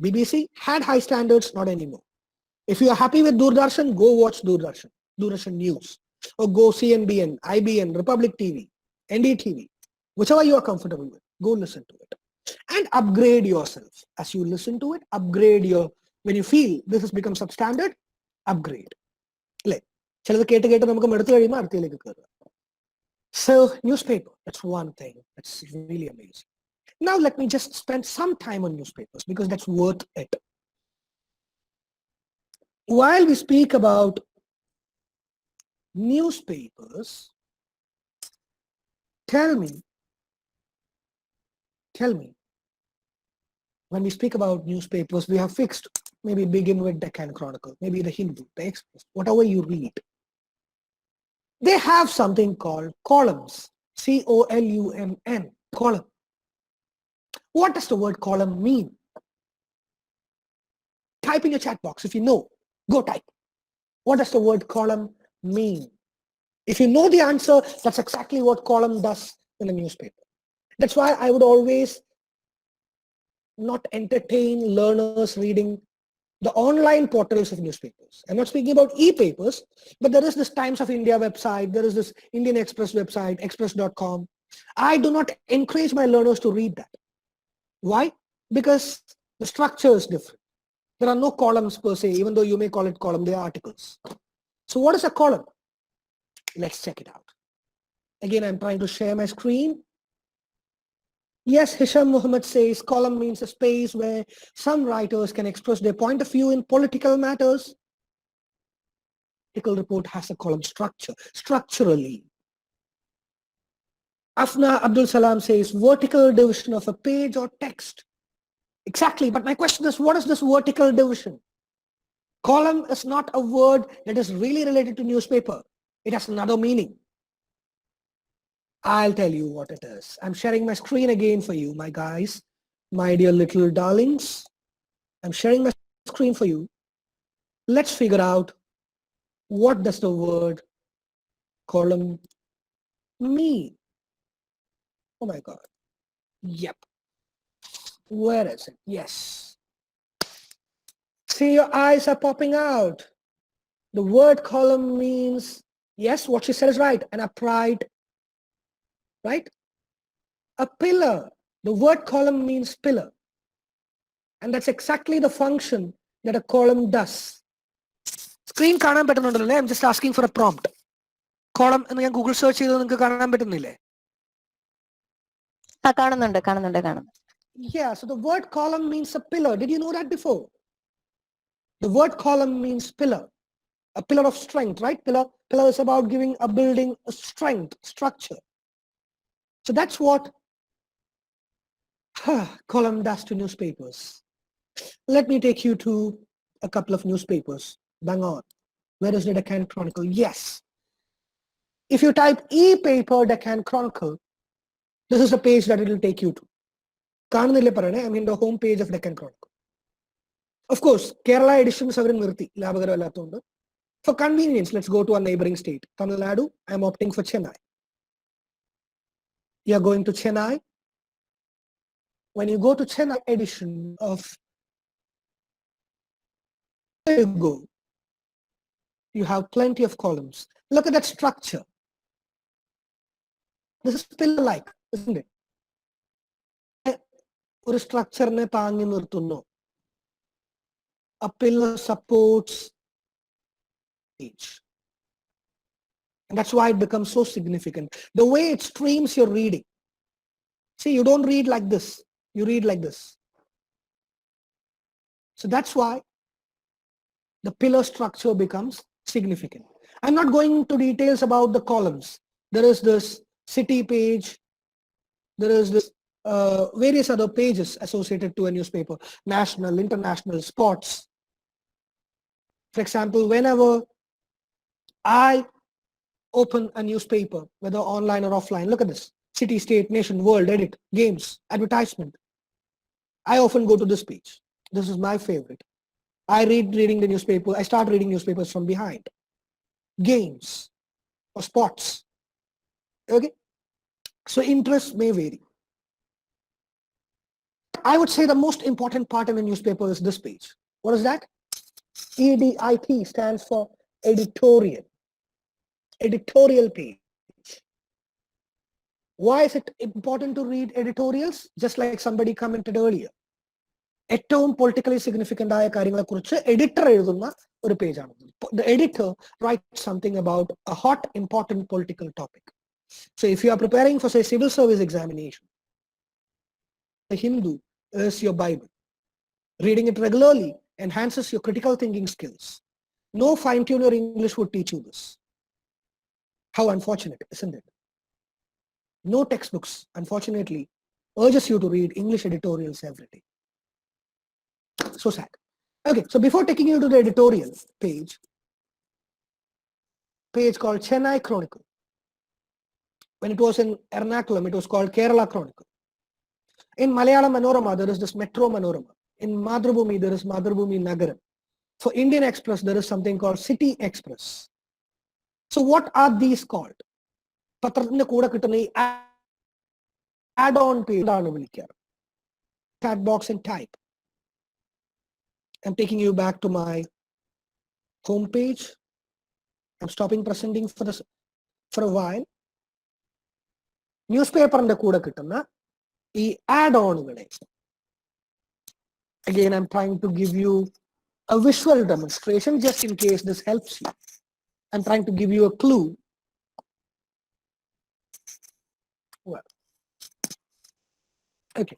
BBC had high standards, not anymore. If you are happy with Doordarshan, go watch Doordarshan News, or go CNBN, IBN, Republic TV, NDTV, whichever you are comfortable with, go listen to it. And upgrade yourself. As you listen to it, upgrade your, when you feel this has become substandard, upgrade. So newspaper, that's one thing. That's really amazing. Now let me just spend some time on newspapers because that's worth it. While we speak about newspapers, tell me, when we speak about newspapers, we have fixed, maybe begin with Deccan Chronicle, maybe the Hindu, the Express, whatever you read. They have something called columns, C-O-L-U-M-N, column. What does the word column mean? Type in your chat box if you know. Go type. What does the word column mean? If you know the answer, that's exactly what column does in a newspaper. That's why I would always not entertain learners reading the online portals of newspapers. I'm not speaking about e-papers, but there is this Times of India website, there is this Indian Express website, express.com. I do not encourage my learners to read that. Why? Because the structure is different. There are no columns per se, even though you may call it column, they are articles. So what is a column? Let's check it out. Again, I'm trying to share my screen. Yes, Hisham Muhammad says column means a space where some writers can express their point of view in political matters. Article report has a column structure, structurally. Afna Abdul Salam says vertical division of a page or text. Exactly, but my question is, what is this vertical division? Column is not a word that is really related to newspaper. It has another meaning. I'll tell you what it is. I'm sharing my screen again for you, my guys, my dear little darlings. I'm sharing my screen for you. Let's figure out what does the word column mean. Oh my God. Yep. Where is it? Yes. See, your eyes are popping out. The word column means, yes, what she said is right, an upright, right? A pillar. The word column means pillar. And that's exactly the function that a column does. Screen കാണാൻ പറ്റുന്നുണ്ടല്ലേ? I'm just asking for a prompt. Column എന്ന് ഞാൻ Google search ചെയ്തത് നിങ്ങൾക്ക് കാണാൻ പറ്റുന്നില്ലേ? കാണുന്നുണ്ട്. Yeah, so the word column means a pillar. Did you know that before? The word column means pillar. A pillar of strength, right? Pillar is about giving a building a strength, structure. So that's what column does to newspapers. Let me take you to a couple of newspapers. Bang on. Where is the Deccan Chronicle? Yes. If you type e-paper Deccan Chronicle, this is the page that it will take you to. I'm in the home page of Deccan Chronicle. Of course, Kerala editions are in. For convenience, let's go to a neighboring state. Tamil Nadu, I'm opting for Chennai. You're going to Chennai. When you go to Chennai edition of, there you go. You have plenty of columns. Look at that structure. This is pillar-like, isn't it? ഒരു സ്ട്രക്ചറിനെ താങ്ങി നിർത്തുന്നു. A pillar supports each. And that's why it becomes so significant. The way it streams your reading. See, you don't read like this. You read like this. So that's why the pillar structure becomes significant. I'm not going into details about the columns. There is this city page. There is this various other pages associated to a newspaper. National, international, sports. For example, whenever I open a newspaper, whether online or offline, look at this. City, state, nation, world, edit, games, advertisement. I often go to this page. This is my favorite. Reading the newspaper. I start reading newspapers from behind. Games or sports. Okay. So interests may vary. I would say the most important part in a newspaper is this page. What is that? EDIT stands for editorial. Editorial page. Why is it important to read editorials? Just like somebody commented earlier. ഏറ്റവും politically significant ആയ കാര്യങ്ങളെക്കുറിച്ച് editor എഴുതുന്ന ഒരു പേജാണ്. The editor writes something about a hot, important political topic. So if you are preparing for, say, civil service examination, the Hindu is your Bible. Reading it regularly enhances your critical thinking skills. No fine-tune your English would teach you this. How unfortunate, isn't it? No textbooks, unfortunately, urges you to read English editorials every day. So sad. Okay, so before taking you to the editorial page called Chennai Chronicle. When it was in Ernakulam, it was called Kerala Chronicle. In Malayalam Manorama, there is this Metro Manorama. In Madhrubhumi, there is Madhrubhumi Nagaram. For Indian Express, there is something called City Express. So what are these called? പത്രത്തിന്റെ കൂടെ കിട്ടുന്ന ഈ add-on page ആണ് വിളിക്കാറ്. Chat box and type. I'm taking you back to my home page. I'm stopping presenting for a while. ന്യൂസ്പേപ്പറിന്റെ കൂടെ കിട്ടുന്ന ഈ add-onകളെ. Again, I'm trying to give you a visual demonstration just in case this helps you. I'm trying to give you a clue. Well, okay.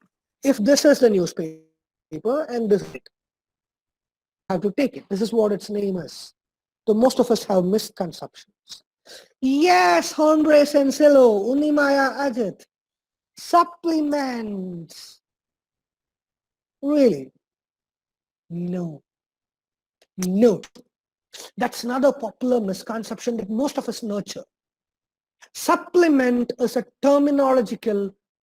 If this is the newspaper and this is it, I have to take it. This is what its name is. So most of us have misconceptions. Yes, Hombre Senselo, Unimaya Ajit. Supplements. Really? No. No. That's another popular misconception that most of us nurture. Supplement is a terminological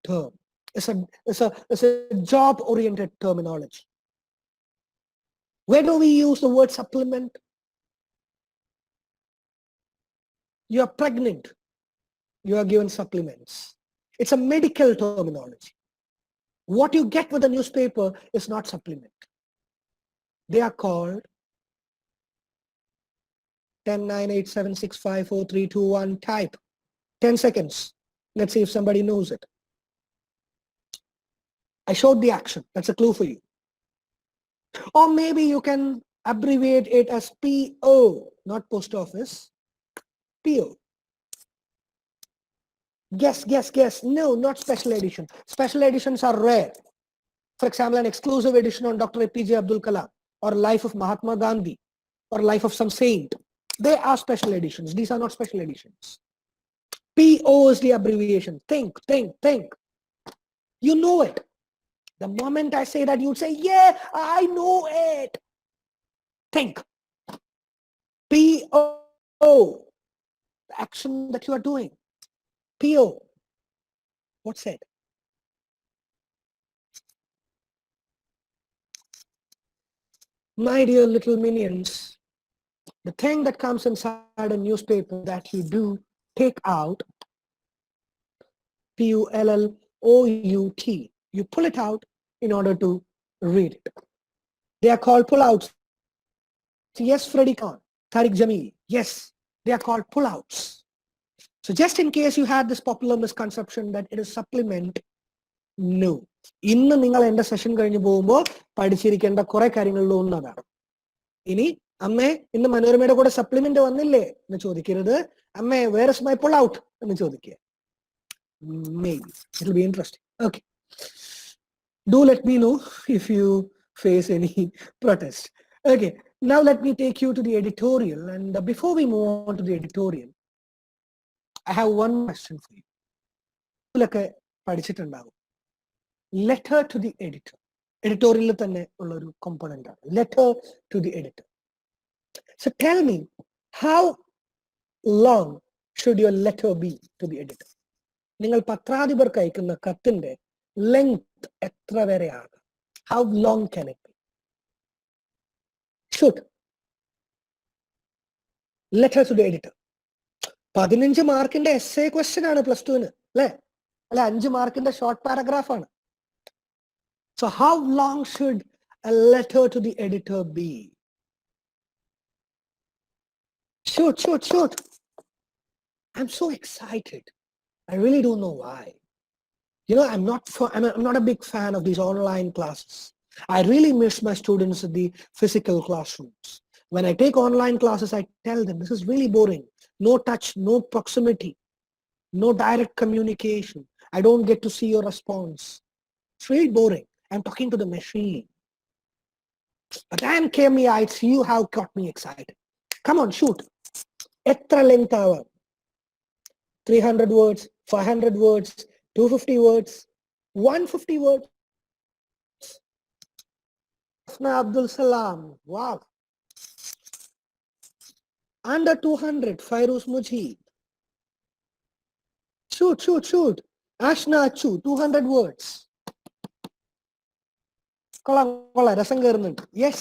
term. It's a job-oriented terminology. Where do we use the word supplement? You are pregnant. You are given supplements. It's a medical terminology. What you get with a newspaper is not supplement. They are called 10, 9, 8, 7, 6, 5, 4, 3, 2, 1, type. 10 seconds. Let's see if somebody knows it. I showed the action. That's a clue for you. Or maybe you can abbreviate it as PO, not post office. PO. Guess. No, not special edition. Special editions are rare. For example, an exclusive edition on Dr. APJ Abdul Kalam or Life of Mahatma Gandhi or Life of some saint. They are special editions. These are not special editions. PO is the abbreviation. Think. You know it. The moment I say that, you'd say, yeah, I know it. Think. PO. The action that you are doing. PO. What's it? My dear little minions, the thing that comes inside a newspaper that you do take out, P-U-L-L-O-U-T. You pull it out in order to read it. They are called pullouts. Yes, Freddie, come on. Tariq Jamil. Yes, they are called pullouts. So just in case you had this popular misconception that it is supplement, no. ഇന്ന് നിങ്ങൾ എൻ്റെ session കഴിഞ്ഞ് പോകുമ്പോൾ പഠിച്ചിരിക്കേണ്ട കുറെ കാര്യങ്ങളിൽ ഒന്നതാണ്. ഇനി അമ്മേ ഇന്ന് മനോരമയുടെ കൂടെ സപ്ലിമെന്റ് വന്നില്ലേ എന്ന് ചോദിക്കരുത്. അമ്മേ where is my pull out എന്ന് ചോദിക്കുക. Maybe it will be interesting. Okay, do let me know if you face any protest. Okay, now let me take you to the editorial, and before we move on to the editorial, I have one question for you. ഇതിലൊക്കെ പഠിച്ചിട്ടുണ്ടാകും letter to the editor. എഡിറ്റോറിയലിൽ തന്നെ ഉള്ള ഒരു component ആണ് letter to the editor. So tell me, how long should your letter be to the editor? നിങ്ങൾ പത്രാധിപർക്ക് അയക്കുന്ന കത്തിന്റെ length എത്ര വരെയാണ്? How long can it be? Should. Letter to the editor. 15 മാർക്കിന്റെ essay question ആണ് പ്ലസ് ടുവിന് അല്ലെ? അല്ല 5 മാർക്കിന്റെ ഷോർട്ട് പാരഗ്രാഫ് ആണ്. So how long should a letter to the editor be? Shoot. I'm so excited. I really don't know why. You know, I'm not a big fan of these online classes. I really miss my students in the physical classrooms. When I take online classes, I tell them this is really boring. No touch, no proximity, no direct communication. I don't get to see your response. It's really boring. I'm talking to the machine. But then KMEites, you have got me excited. Come on, shoot. Etra length hour. 300 words, 500 words, 250 words, 150 words. Abdul Salam. Wow. Under 200, Fairuz Mujib. Shoot. Ashna Achu, 200 words. Yes.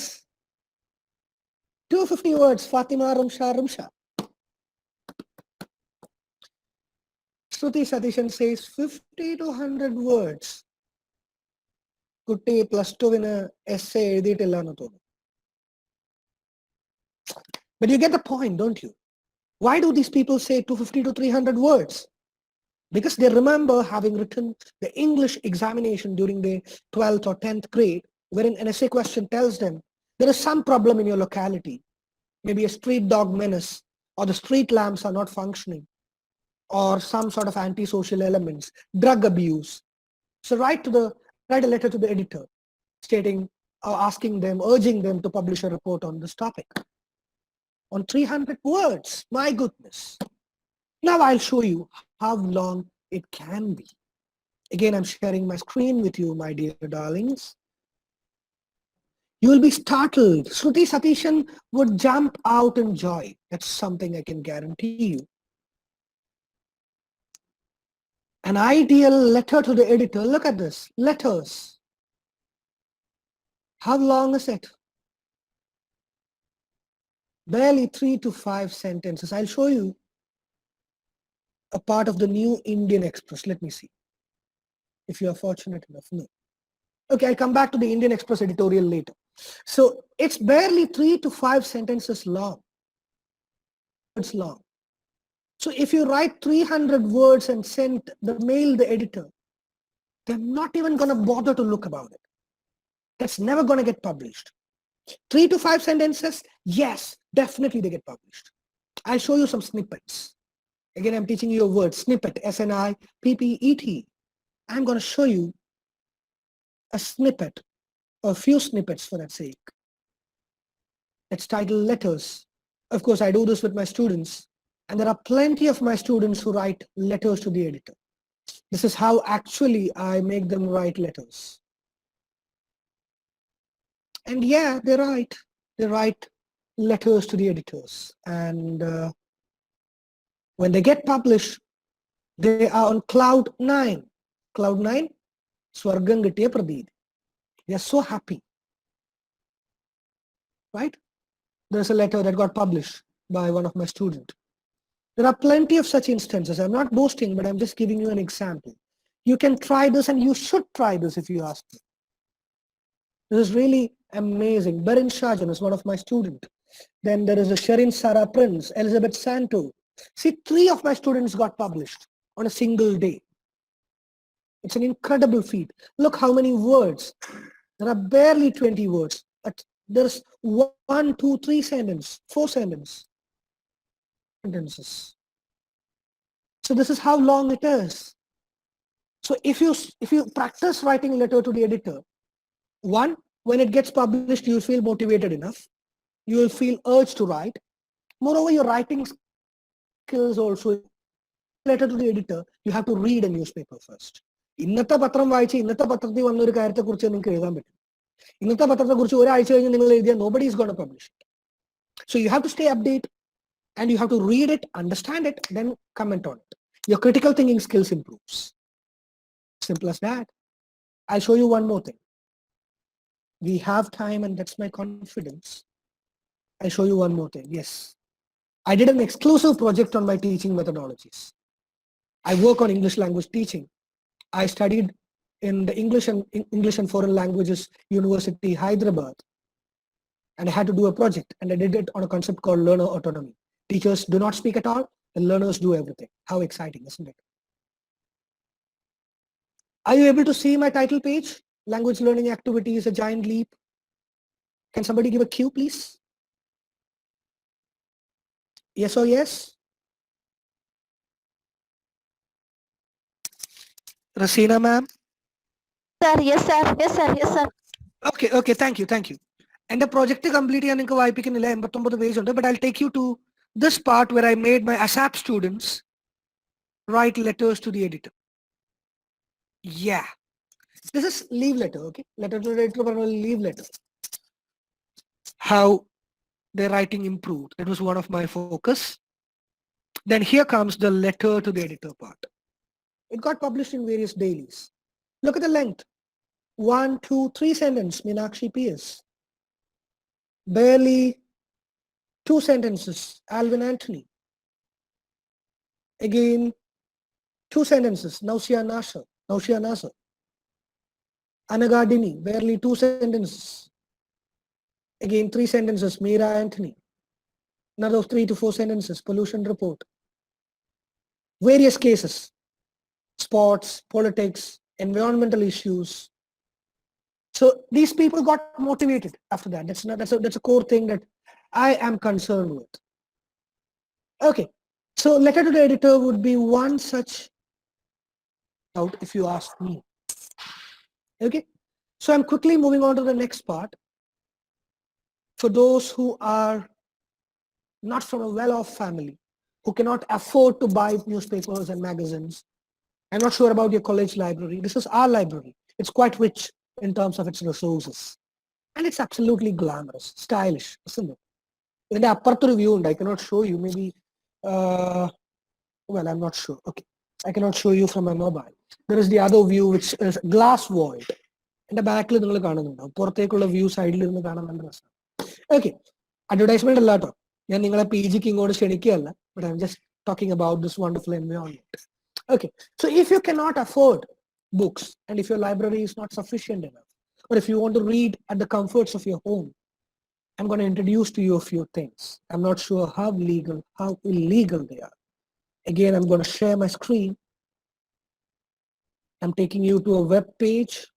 250 words, Fatima Rumsha. Shruti Satishan says 50 to 100 words. Kutti plus 2 in a essay editilla nu thonu. But you get the point, don't you? Why do these people say 250 to 300 words? Because they remember having written the English examination during the 12th or 10th grade, wherein an essay question tells them there is some problem in your locality. Maybe a street dog menace, or the street lamps are not functioning, or some sort of antisocial elements, drug abuse. So write a letter to the editor stating or asking them, urging them to publish a report on this topic. On 300 words, my goodness. Now I'll show you how long it can be. Again, I'm sharing my screen with you, my dear darlings. You will be startled. Shruti Satishan would jump out in joy. That's something I can guarantee you. An ideal letter to the editor. Look at this. Letters. How long is it? Barely 3 to 5 sentences. I'll show you a part of the new Indian Express. Let me see. If you are fortunate enough. No. Okay, I'll come back to the Indian Express editorial later. So it's barely 3 to 5 sentences long. It's long. So if you write 300 words and send mail the editor, they're not even going to bother to look about it. That's never going to get published. 3 to 5 sentences, yes, definitely they get published. I'll show you some snippets. Again, I'm teaching you a word, snippet, S-N-I-P-P-E-T. I'm going to show you a snippet, a few snippets for that sake. It's titled Letters. Of course, I do this with my students. And there are plenty of my students who write letters to the editor. This is how actually I make them write letters. And yeah, they write letters to the editors. And when they get published, they are on cloud 9. Cloud 9, Swargam Gittiya Pradeed. They are so happy. right? There's a letter that got published by one of my students. There are plenty of such instances. I'm not boasting, but I'm just giving you an example. You can try this and you should try this if you ask me. This is really amazing. Berin Shajan is one of my students. Then there is a Sherin Sarah Prince, Elizabeth Santo. See, 3 of my students got published on a single day. It's an incredible feat. Look how many words. There are barely 20 words. But there's 1, 2, 3 sentences, 4 sentences. So this is how long it is. So if you practice writing a letter to the editor, one, when it gets published, you'll feel motivated enough. You will feel urged to write. Moreover, your writing skills also. Letter to the editor, you have to read a newspaper first. ഇന്നത്തെ പത്രം വായിച്ച് ഇന്നത്തെ പത്രത്തിൽ വന്ന ഒരു കാര്യത്തെക്കുറിച്ച് നിങ്ങൾക്ക് എഴുതാൻ പറ്റും. ഇന്നത്തെ പത്രത്തെക്കുറിച്ച് ഒരാഴ്ച കഴിഞ്ഞ് നിങ്ങൾ എഴുതിയാൽ nobody is going to publish it. So you have to stay updated and you have to read it, understand it, then comment on it. Your critical thinking skills improves. Simple as that. I'll show you one more thing. We have time and that's my confidence. I'll show you one more thing. Yes. I did an exclusive project on my teaching methodologies. I work on English language teaching. I studied in the English and Foreign Languages University, Hyderabad. And I had to do a project and I did it on a concept called learner autonomy. Teachers do not speak at all, and learners do everything. How exciting, isn't it? Are you able to see my title page? Language learning activity is a giant leap. Can somebody give a cue, please? Yes or yes? Rasina ma'am? Sir, yes, sir. Yes, sir. Yes, sir. Okay, thank you. And the project complete ചെയ്യാൻ നിങ്ങൾക്ക് വായിപ്പിക്കുന്നില്ല 89 page ഉണ്ട്, but I'll take you to this part where I made my ASAP students write letters to the editor. Yeah, this is leave letter, okay? Letter to the editor, leave letter. How their writing improved. That was one of my focus. Then here comes the letter to the editor part. It got published in various dailies. Look at the length. 1, 2, 3 sentence, Meenakshi P.S. Barely 2 sentences, Alvin Anthony. Again, 2 sentences, Nausia Nasser. Anagardini, barely 2 sentences. Again, 3 sentences, Meera Anthony. Another 3 to 4 sentences, pollution report. Various cases, sports, politics, environmental issues. So these people got motivated after that. That's a core thing that I am concerned with. Okay, so letter to the editor would be one such out if you ask me. Okay, so I'm quickly moving on to the next part. For those who are not from a well-off family, who cannot afford to buy newspapers and magazines, I'm not sure about your college library. This is our library. It's quite rich in terms of its resources. And it's absolutely glamorous, stylish, isn't it? In the upper view, and I cannot show you, maybe, well, I'm not sure. Okay, I cannot show you from my mobile. There is the other view, which is glass void. In the back, view side. Okay, advertisement a lot. But I'm just talking about this wonderful environment. Okay, so if you cannot afford books and if your library is not sufficient enough, or if you want to read at the comforts of your home, I'm going to introduce to you a few things. I'm not sure how legal, how illegal they are. Again, I'm going to share my screen. I'm taking you to a web page.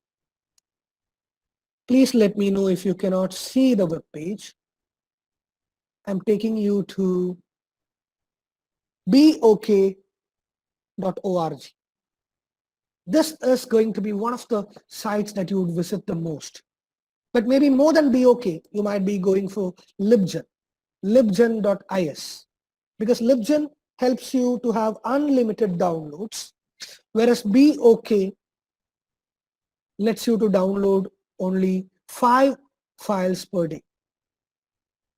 Please let me know if you cannot see the web page. I'm taking you to beok.org. This is going to be one of the sites that you would visit the most. But maybe more than BOK, you might be going for Libgen, libgen.is. Because Libgen helps you to have unlimited downloads, whereas BOK lets you to download only 5 files per day.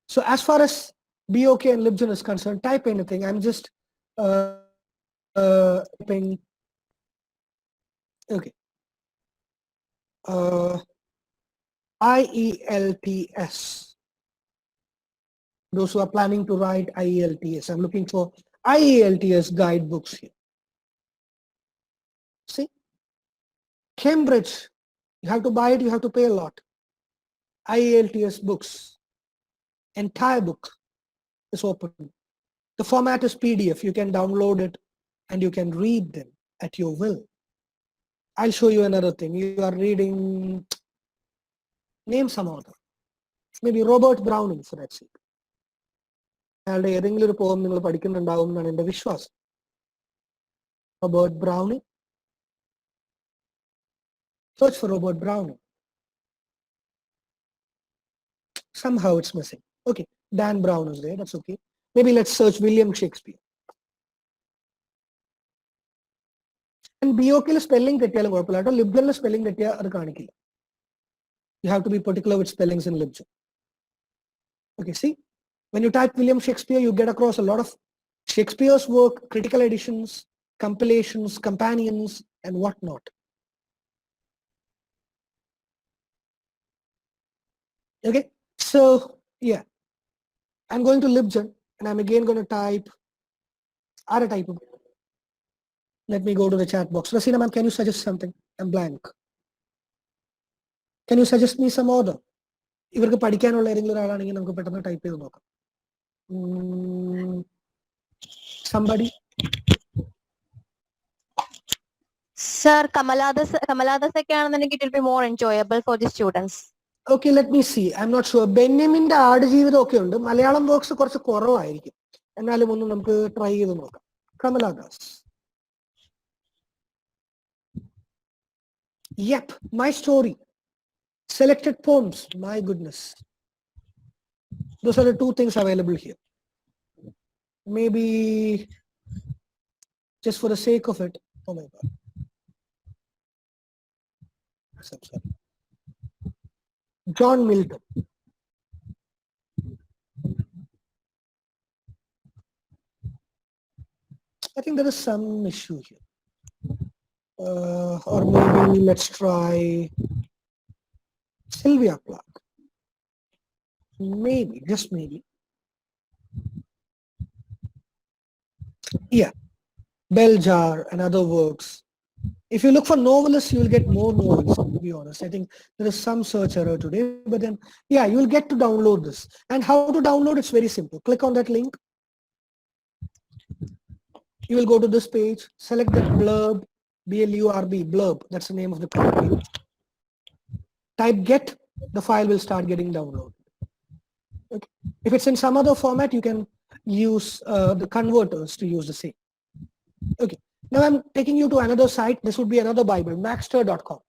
So as far as BOK and Libgen is concerned, type anything. I'm just typing. Okay. IELTS. Those who are planning to write IELTS, I'm looking for IELTS guidebooks here. See, Cambridge, you have to buy it, you have to pay a lot. IELTS books, entire book is open. The format is PDF. You can download it and you can read them at your will. I'll show you another thing. You are reading, name some author. Maybe Robert Browning, for that sake. അയാളുടെ ഏതെങ്കിലും ഒരു പോം നിങ്ങൾ പഠിക്കുന്നുണ്ടാവും എന്നാണ് എൻ്റെ വിശ്വാസം. Robert Browning. Search for Robert Browning. Somehow it's missing. Okay, Dan Brown is there. That's okay. Maybe let's search William Shakespeare. And BOK spelling തെറ്റിയാലും കുഴപ്പമില്ല കേട്ടോ. ലിബ്ജനിൽ സ്പെല്ലിംഗ് തെറ്റിയാൽ അത് കാണിക്കില്ല. You have to be particular with spellings in Libgen. Okay, see, when you type William Shakespeare, you get across a lot of Shakespeare's work, critical editions, compilations, companions, and whatnot. Okay, so yeah, I'm going to Libgen, and I'm again going to type other type of. Let me go to the chat box. Rasina ma'am, can you suggest something? I'm blank. Can you suggest me some order? ഇവർക്ക് പഠിക്കാനുള്ള ഏതെങ്കിലും ഒരാളാണെങ്കിൽ നമുക്ക് പെട്ടെന്ന് type ചെയ്ത് നോക്കാം. Somebody? Sir, Kamaladas it will be more enjoyable for the students. Okay, let me see. I'm not sure. ബെന്യാമിന്റെ Aadujeevitham ഒക്കെ ഉണ്ട്. മലയാളം വർക്ക്സ് കുറച്ച് കുറവായിരിക്കും. എന്നാലും ഒന്ന് നമുക്ക് ട്രൈ ചെയ്ത് നോക്കാം. Kamala Das. Yep, my story. Selected poems. My goodness. Those are the two things available here. Maybe just for the sake of it. Oh my God. Sorry. John Milton. I think there is some issue here. Or maybe let's try Sylvia Plath. Maybe, just maybe. Yeah, Bell Jar and other works. If you look for novelists, you will get more novels, to be honest. I think there is some search error today, but then, yeah, you will get to download this. And how to download, it's very simple. Click on that link. You will go to this page, select that blurb, B-L-U-R-B, blurb, that's the name of the page. Type get, the file will start getting downloaded. Okay. If it's in some other format, you can use the converters to use the same. Okay. Now I'm taking you to another site. This would be another Bible, Magster.com.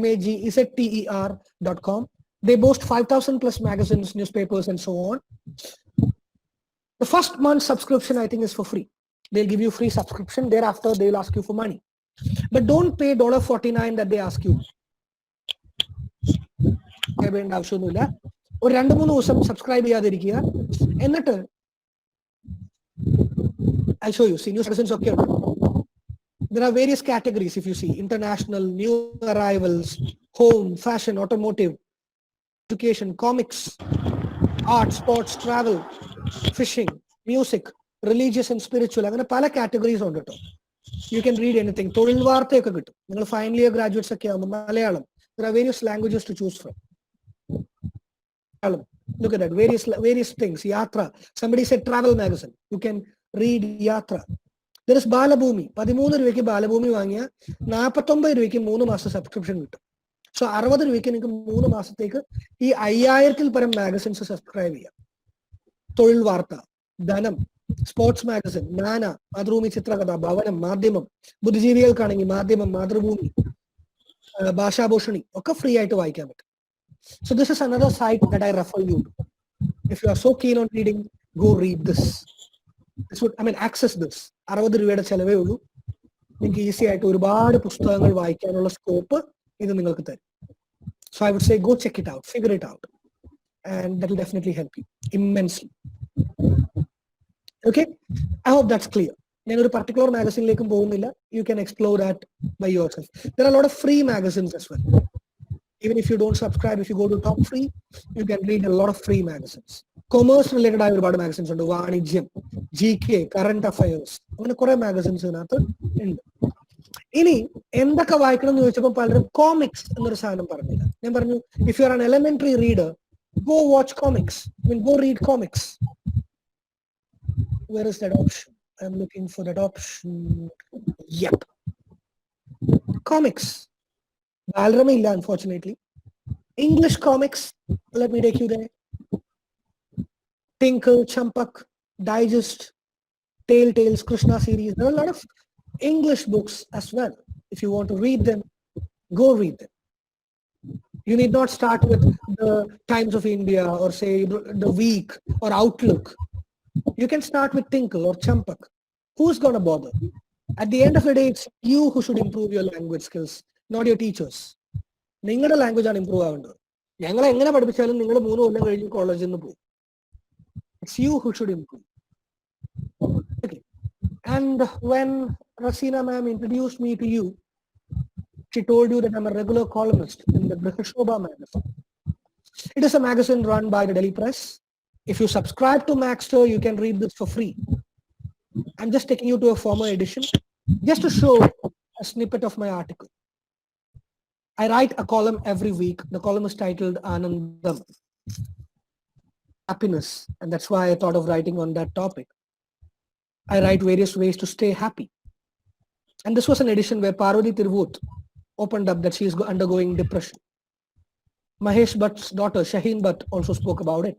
Magzer.com. They boast 5,000 plus magazines, newspapers, and so on. The first month subscription, I think, is for free. They'll give you free subscription. Thereafter, they'll ask you for money. But don't pay $49 that they ask you. ആവശ്യമൊന്നുമില്ല. ഒരു 2-3 ദിവസം subscribe ചെയ്യാതിരിക്കുക. എന്നിട്ട് I'll show you. See, news magazines ഒക്കെ ഉണ്ട്. There are various categories if you see. International, new arrivals, home, fashion, automotive, education, comics, art, sports, travel, fishing, music, religious and spiritual. അങ്ങനെ പല categories ഉണ്ട് കേട്ടോ. You can read anything. തൊഴിൽ വാർത്തയൊക്കെ കിട്ടും. നിങ്ങൾ final year graduates ഒക്കെ ആവുമ്പോൾ Malayalam. There are various languages to choose from. Look at that. Various things. Yatra. Somebody said travel magazine. You can read Yatra. There is Balabhumi. 13 രൂപയ്ക്ക് ബാലഭൂമി വാങ്ങിയ 49 രൂപയ്ക്ക് 3 മാസം subscription കിട്ടും. സോ 60 രൂപയ്ക്ക് നിങ്ങൾക്ക് 3 മാസത്തേക്ക് ഈ 5000-ൽ പരം മാഗസിൻസ് സബ്സ്ക്രൈബ് ചെയ്യാം. തൊഴിൽ വാർത്ത, ധനം, സ്പോർട്സ് മാഗസിൻ, നാന, മാതൃഭൂമി ചിത്രകഥ, ഭവനം, മാധ്യമം, ബുദ്ധിജീവികൾക്കാണെങ്കിൽ മാധ്യമം, മാതൃഭൂമി, ഭാഷാഭൂഷണി ഒക്കെ ഫ്രീ ആയിട്ട് വായിക്കാൻ പറ്റും. So this is another site that I refer you to. If you are so keen on reading, go read this. Access this. 60 രൂപയുടെ ചെലവേ ഉള്ളൂ. നിങ്ങൾക്ക് ഈസി ആയിട്ട് ഒരുപാട് പുസ്തകങ്ങൾ വായിക്കാനുള്ള സ്കോപ്പ് ഇത് നിങ്ങൾക്ക് തരും. So I would say go check it out, figure it out, and that will definitely help you immensely. Okay, I hope that's clear. ഞാൻ ഒരു particular magazine-ലേക്കും പോകുന്നില്ല. You can explore that by yourself. There are a lot of free magazines as well. Even if you don't subscribe, if you go to top free, you can read a lot of free magazines. Commerce related ആയ ഒരുപാട് magazines ഉണ്ട്. വാണിജ്യം, GK, current affairs, അങ്ങനെ കുറെ magazines ഇതിനകത്ത് ഉണ്ട്. ഇനി എന്തൊക്കെ വായിക്കണം എന്ന് ചോദിച്ചപ്പോൾ പലരും കോമിക്സ് എന്നൊരു സാധനം പറഞ്ഞില്ല. ഞാൻ പറഞ്ഞു, if you are an elementary reader, go watch comics. I mean, go read comics. Where is that option? I'm looking for that option. Yep. Comics. Balrama illa, unfortunately. English comics. Let me take you there. Tinkle, Champak, Digest, Tales, Krishna series. There are a lot of English books as well. If you want to read them, go read them. You need not start with the Times of India or say the Week or Outlook. You can start with Tinkle or Champak. Who's going to bother? At the end of the day, it's you who should improve your language skills, not your teachers. നിങ്ങളുടെ language ആണ് improve ആവേണ്ടത്. ഞങ്ങൾ എങ്ങനെ പഠിപ്പിച്ചാലും നിങ്ങൾ 3 കൊല്ലം കഴിഞ്ഞ് കോളേജിൽ നിന്ന് പോകും. It's you who should improve. Okay. And when Rasina ma'am introduced me to you, she told you that I'm a regular columnist in the Brihashobha magazine. It is a magazine run by the Delhi Press. If you subscribe to Maxter, you can read this for free. I'm just taking you to a former edition just to show a snippet of my article. I write a column every week. The column is titled Anandam, happiness, and that's why I thought of writing on that topic. I write various ways to stay happy. And this was an edition where Parvati Tiruvut opened up that she is undergoing depression. Mahesh Bhatt's daughter, Shaheen Bhatt, also spoke about it.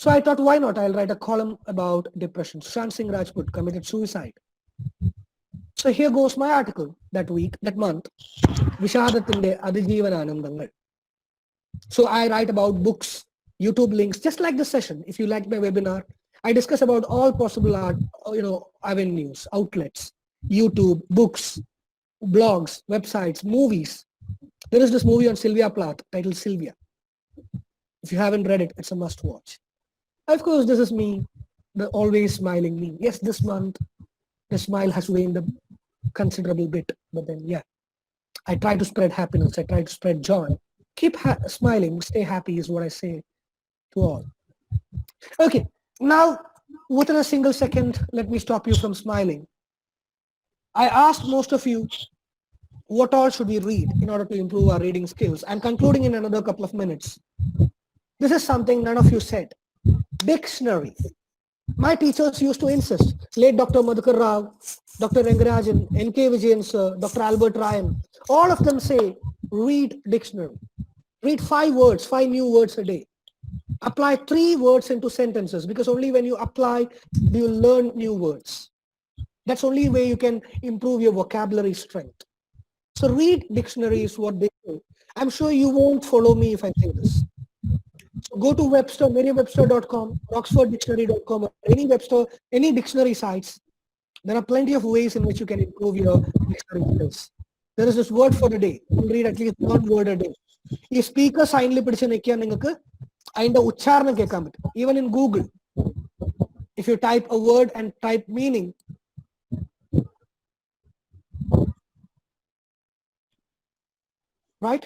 So I thought, why not? I'll write a column about depression. Sushant Singh Rajput committed suicide. So here goes my article that week, that month. Vishadathinte Adijeevananandangal. So I write about books, YouTube links, just like this session. If you like my webinar, I discuss about all possible avenues, outlets, YouTube, books, blogs, websites, movies. There is this movie on Sylvia Plath titled Sylvia. If you haven't read it, it's a must watch. Of course, this is me, the always smiling me. Yes, this month, the smile has waned a considerable bit. But then, yeah, I try to spread happiness. I try to spread joy. Keep smiling, stay happy is what I say to all. Okay, now, within a single second, let me stop you from smiling. I asked most of you, what all should we read in order to improve our reading skills? I'm concluding in another couple of minutes. This is something none of you said. Dictionary. My teachers used to insist. Late Dr. Madhukar Rao, Dr. Rangarajan, N.K. Vijayan sir, Dr. Albert Ryan, all of them say, read dictionary. Read 5 words, 5 new words a day. Apply 3 words into sentences, because only when you apply, do you learn new words. That's only way you can improve your vocabulary strength. So read dictionary is what they do. I'm sure you won't follow me if I say this. So go to Webster, Merriam-Webster.com, OxfordDictionary.com, or any Webster, any dictionary sites. There are plenty of ways in which you can improve your dictionary skills. There is this word for the day. You read at least 1 word a day. If speaker sign പിടിച്ച് നിൽക്കാൻ നിങ്ങൾക്ക് അതിന്റെ ഉച്ചാരണം കേൾക്കാൻ പറ്റും. Even in Google, if you type a word and type meaning, right?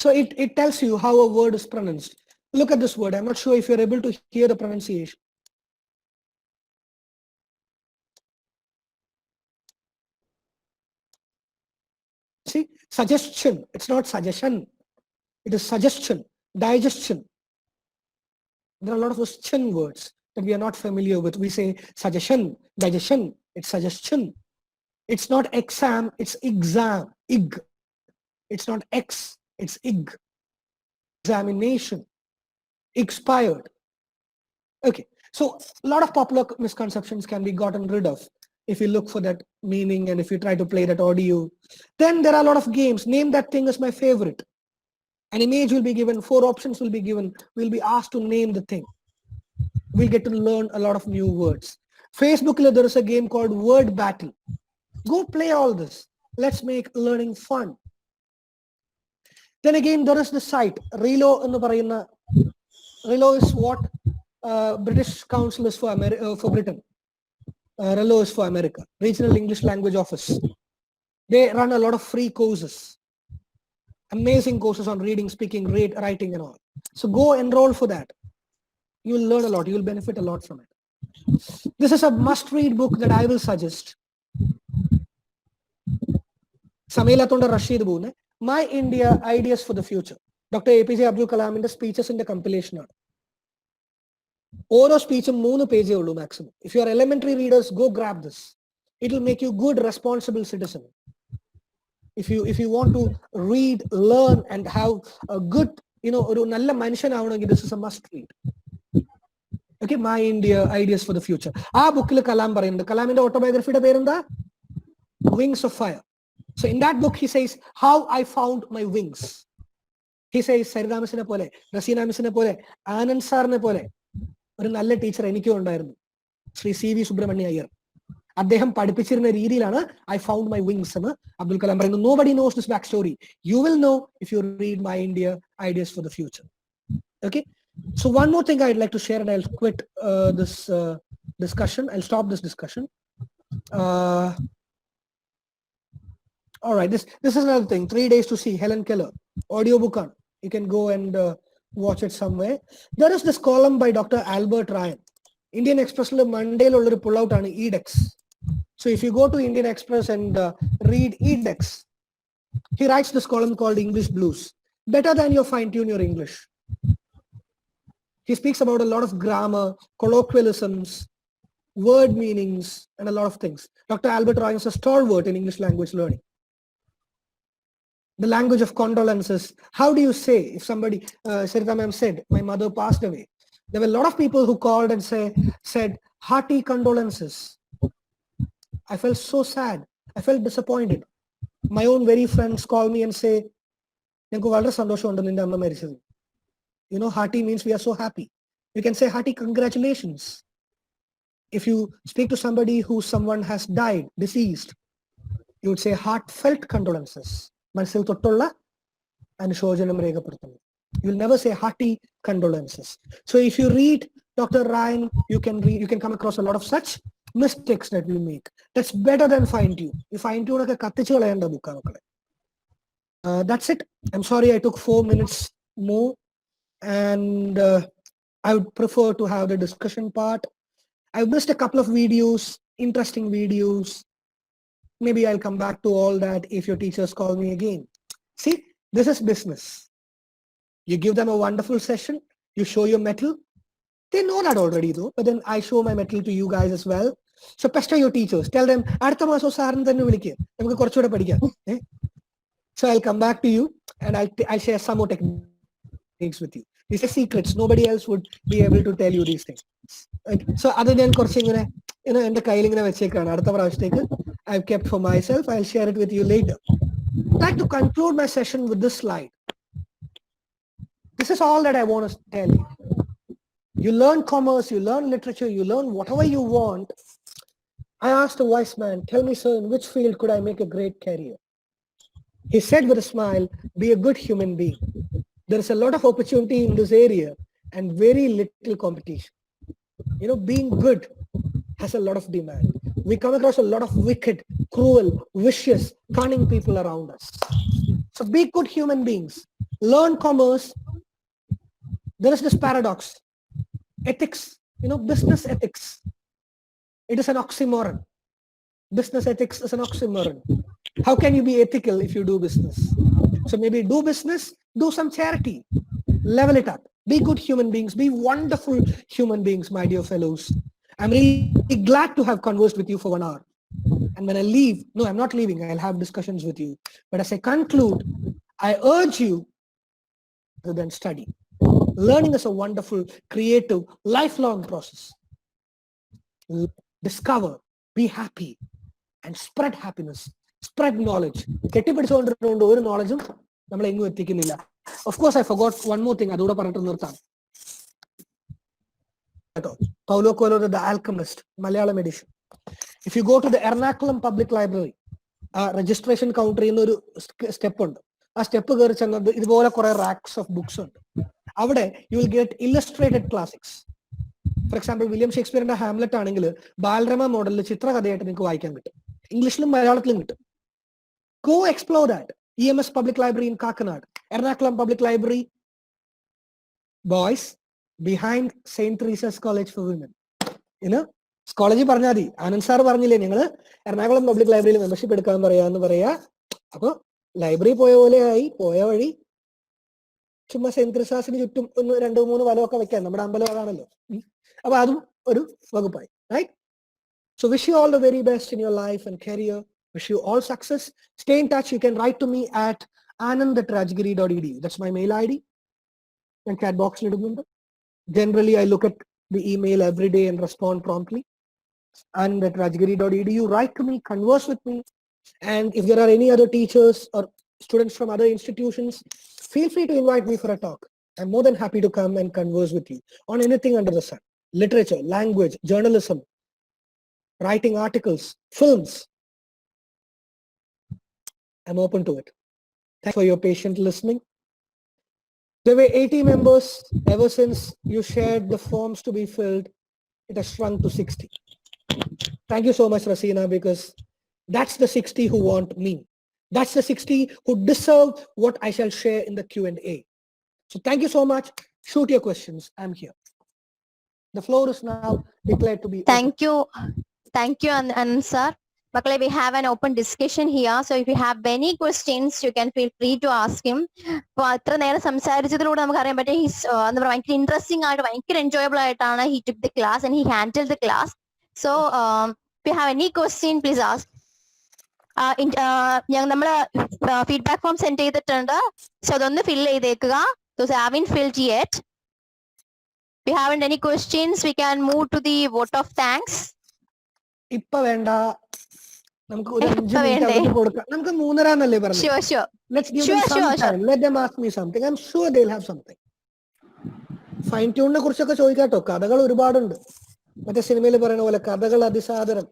So it tells you how a word is pronounced. Look at this word. I'm not sure if you're able to hear the pronunciation. See, suggestion. It's not suggestion. It is suggestion, digestion. There are a lot of those chin words that we are not familiar with. We say suggestion, digestion. It's suggestion. It's not exam, it's exam. Ig. It's not X, it's ig. Examination. Expired. Okay, so a lot of popular misconceptions can be gotten rid of if you look for that meaning and if you try to play that audio. Then there are a lot of games. Name that thing as my favorite. An image will be given, 4 options will be given. We'll be asked to name the thing. We'll get to learn a lot of new words. Facebook, there is a game called Word Battle. Go play all this. Let's make learning fun. Then again, there is the site, Relo ennu parayunna. Relo is what British Council is for Britain. Relo is for America, Regional English Language Office. They run a lot of free courses, amazing courses on reading, speaking, writing and all. So go enroll for that. You will learn a lot. You will benefit a lot from it. This is a must-read book that I will suggest. Samelatonda Rashid Boone, My India Ideas for the Future. Dr. APJ Abdul Kalam in the speeches in the compilation. Oro speech 3 pages maximum. If you are elementary readers, go grab this. It will make you good, responsible citizen. If you want to read, learn, and have a good, this is a must read. Okay, My India Ideas for the Future. Aa book il Kalam parayunnu. Kalaminte autobiography ide perenda Wings of Fire. So in that book he says how I found my wings. He says Sarita Missine pole, Rasina Missine pole, Anand Sarne pole ഒരു നല്ല teacher എനിക്കും ഉണ്ടായിരുന്നു, Shri CV Subrahmanya Iyer. അദ്ദേഹം പഠിപ്പിച്ചിരുന്ന രീതിയിലാണ് I found my wings എന്ന് അബ്ദുൽ കലാം പറയുന്നു. Nobody knows this back story. You will know if you read My India Ideas for the Future. Okay. So one more thing I'd like to share, and I'll quit this discussion. I'll stop this discussion. All right. This is another thing. 3 Days to See, Helen Keller. Audiobook on. You can go and watch it somewhere. There is this column by Dr. Albert Ryan. Indian Express Monday lo pull out on edX. So if you go to Indian Express and read edX, he writes this column called English Blues. Better than your fine-tune your English. He speaks about a lot of grammar, colloquialisms, word meanings, and a lot of things. Dr. Albert Ryan is a stalwart in English language learning. The language of condolences. How do you say if somebody, Sarita ma'am said, my mother passed away. There were a lot of people who called and said, hearty condolences. I felt so sad. I felt disappointed. My own very friends call me and say, you know, hearty means we are so happy. You can say hearty congratulations. If you speak to somebody who someone has died, deceased, you would say heartfelt condolences. You will never say hearty condolences. So if you read Dr. Ryan, you can come across a lot of such mistakes that we make. That's better than fine-tune. You fine-tune book. That's it. I'm sorry I took 4 minutes more, and I would prefer to have the discussion part. I've missed a couple of videos, interesting videos. Maybe I'll come back to all that if your teachers call me again. See, this is business. You give them a wonderul session, you show your mettle. They know that already though, but then I show my mettle to you guys as well. So pester your teachers. Tell them, so I'll come back to you and I'll share some more techniques with you. These are secrets. Nobody else would be able to tell you these things. Okay. So other than I've kept for myself. I'll share it with you later. I'd like to conclude my session with this slide. This is all that I want to tell you. You learn commerce, you learn literature, you learn whatever you want. I asked a wise man, tell me, sir, in which field could I make a great career? He said with a smile, be a good human being. There is a lot of opportunity in this area and very little competition. You know, being good has a lot of demand. We come across a lot of wicked, cruel, vicious, cunning people around us. So be good human beings. Learn commerce. There is this paradox. Ethics, you know, business ethics. It is an oxymoron. Business ethics is an oxymoron. How can you be ethical if you do business? So maybe do business, do some charity. Level it up. Be good human beings. Be wonderful human beings, my dear fellows. I'm really glad to have conversed with you for 1 hour. And when I leave, no, I'm not leaving. I'll have discussions with you. But as I conclude, I urge you rather than study. Learning is a wonderful, creative, lifelong process. Discover, be happy, and spread happiness. Spread knowledge. Of course, I forgot one more thing. Paulo Coelho, The Alchemist, Malayalam edition. If you go to the Ernakulam Public Library, registration counter in a step on. A step racks of books on. You will get illustrated classics. For example, William Shakespeare and Hamlet ആണെങ്കിൽ ബാലരമ മോഡലിൽ ചിത്രകഥയായിട്ട് നിങ്ങൾക്ക് വായിക്കാൻ കിട്ടും. ഇംഗ്ലീഷിലും മലയാളത്തിലും കിട്ടും. Go explore that. EMS Public Library in Kakinad, Ernakulam Public Library, boys, behind St. Teresa's College for Women. You know, കോളേജിൽ പറഞ്ഞാൽ മതി, ആനന്ദ് സാർ പറഞ്ഞില്ലേ നിങ്ങൾ എറണാകുളം പബ്ലിക് ലൈബ്രറിയിൽ മെമ്പർഷിപ്പ് എടുക്കാൻ പറയാന്ന് പറയാ. അപ്പോൾ ലൈബ്രറി പോയ വഴി ചുമ്മാ സെന്റ് തെരേസാസിന് ചുറ്റും ഒന്ന് 2-3 വലമൊക്കെ വെക്കാൻ, നമ്മുടെ അമ്പലം അതാണല്ലോ. അപ്പൊ അതും ഒരു വകുപ്പായി. Right? So wish you all the very best in your life and career. Wish you all success. Stay in touch. You can write to me at anand@rajgiri.edu. That's my mail ID. And chat box. Generally, I look at the email every day and respond promptly. anand@rajgiri.edu. Write to me, converse with me. And if there are any other teachers or students from other institutions, feel free to invite me for a talk. I'm more than happy to come and converse with you on anything under the sun. Literature, language, journalism, writing articles, films. I'm open to it. Thanks for your patient listening. There were 80 members. Ever since you shared the forms to be filled, it has shrunk to 60. Thank you so much, Rasina, because that's the 60 who want me. That's the 60 who deserve what I shall share in the Q&A. So thank you so much. Shoot your questions. I'm here. The floor is now declared to be open. Thank you, Anand sir. Makale, we have an open discussion here. So if you have any questions, you can feel free to ask him. അപ്പോൾ അത്ര നേരം സംസാരിച്ചതിലൂടെ നമുക്ക് അറിയാൻ പറ്റും his എന്താ പറയുക ഭയങ്കര interesting ആയിട്ട് ഭയങ്കര എൻജോയബിൾ ആയിട്ടാണ് he took the class and he handle the class. So if you have any question, please ask. നമ്മൾ ഫീഡ്ബാക്ക് ഫോം സെൻഡ് ചെയ്തിട്ടുണ്ട്. സോ അതൊന്ന് ഫിൽ ചെയ്തേക്കുക. Those haven't filled yet. If you haven't any questions, we can move to the vote of thanks. ഇപ്പൊ വേണ്ട, നമുക്ക് ഒരു 5 minute അവർക്ക് കൊടുക്കാം. നമുക്ക് 3:30 പറഞ്ഞു. Sure. Let's give them some time. Let them ask me something. I'm sure they'll have something. Fine ട്യൂണിനെ കുറിച്ചൊക്കെ ചോദിക്കാട്ടോ. കഥകൾ ഒരുപാടുണ്ട്. മറ്റേ സിനിമയിൽ പറയുന്ന പോലെ കഥകൾ അതിസാദരം.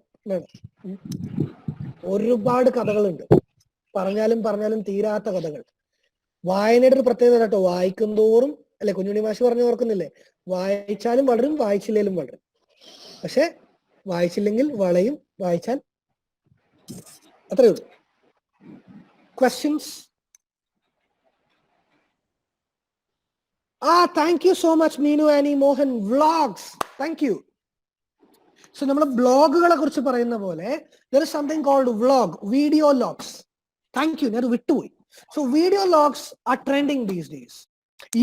ഒരുപാട് കഥകളുണ്ട്. പറഞ്ഞാലും തീരാത്ത കഥകൾ. വായനയുടെ ഒരു പ്രത്യേകത കേട്ടോ. വായിക്കും തോറും, അല്ലെ കുഞ്ഞുണ്ണി മാഷ് പറഞ്ഞു ഓർക്കുന്നില്ലേ, വായിച്ചാലും വളരും, വായിച്ചില്ലേലും വളരും. പക്ഷെ വായിച്ചില്ലെങ്കിൽ വളയും, വായിച്ചാൽ അത്രയേ ഉള്ളൂ. Questions? Thank you so much, Meenu, Annie, Mohan. Vlogs. Thank you. So നമ്മൾ ബ്ലോഗുകളെ കുറിച്ച് പറയുന്ന പോലെ there is something called vlog, video logs. Thank you. ഞാൻ വിട്ടുപോയി. So video logs are trending these days.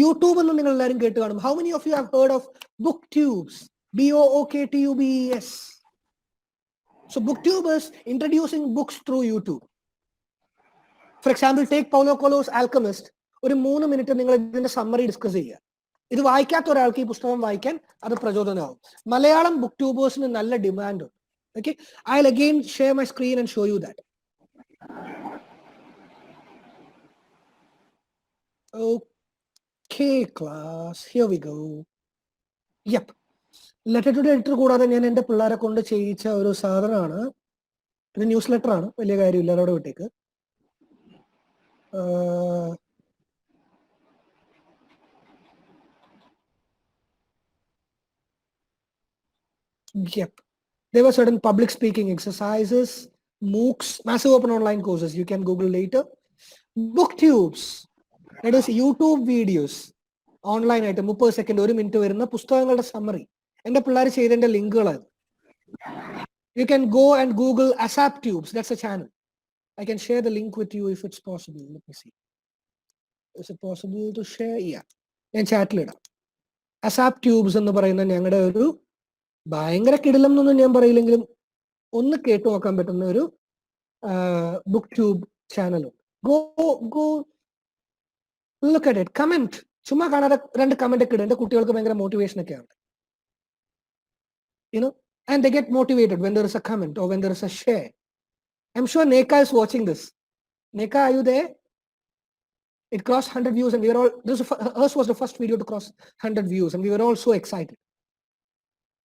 YouTube എന്ന് നിങ്ങൾ എല്ലാവരും കേട്ട് കാണും. How many of you have heard of booktubes? BOOKTUBES. So booktube is introducing books through YouTube. For example, take Paulo Coelho's Alchemist. ഒരു 3 minute നിങ്ങൾ ഇതിന്റെ summary discuss ചെയ്യുക. ഇത് വായിക്കാത്ത ഒരാൾക്ക് ഈ പുസ്തകം വായിക്കാൻ അത് പ്രചോദനമാവും. മലയാളം ബുക്ക് ട്യൂബേഴ്സിന് നല്ല ഡിമാൻഡ് ഉണ്ട്. Okay, I'll again share my screen and show you that. Okay, class, here we go. Yep. Letter to editor കൂടാതെ ഞാൻ എൻ്റെ പിള്ളേരെ കൊണ്ട് ചെയ്യിച്ച ഒരു സാധനമാണ് ഇത്. ന്യൂസ് ലെറ്റർ ആണ്, വലിയ കാര്യമില്ല, അതോടെ വിട്ടേക്ക്. Yep. There were certain public speaking exercises, MOOCs, massive open online courses. You can Google later. Booktubes, that is YouTube videos. Online ആയിട്ട് 30 സെക്കൻഡ് 1 മിനിറ്റ് വരുന്ന പുസ്തകങ്ങളുടെ സമ്മറി എന്റെ പിള്ളേർ ചെയ്തതിന്റെ ലിങ്കുകളാണ്. You can go and Google ASAP Tubes. That's a channel. I can share the link with you if it's possible. Let me see. Is it possible to share? Yeah. ഞാൻ ചാറ്റിലിടാം. ASAP Tubes എന്ന് പറയുന്ന ഞങ്ങളുടെ ഒരു ഭയങ്കര കിടിലം എന്നൊന്നും ഞാൻ പറയില്ലെങ്കിലും ഒന്ന് കേട്ടു നോക്കാൻ പറ്റുന്ന ഒരു ബുക്ക് ട്യൂബ് ചാനലും. Go look at it. Comment. ചുമ്മാ കാണാതെ 2 കമന്റ് ഒക്കെ ഇടും. എന്റെ കുട്ടികൾക്ക് ഭയങ്കര മോട്ടിവേഷൻ ഒക്കെ ആണ്. You know, and they get motivated when there is a comment or when there is a share. I'm sure Neka is watching this. Neka, are you there? It crossed 100 views and we were all, hers was the first video to cross 100 views and we were all so excited.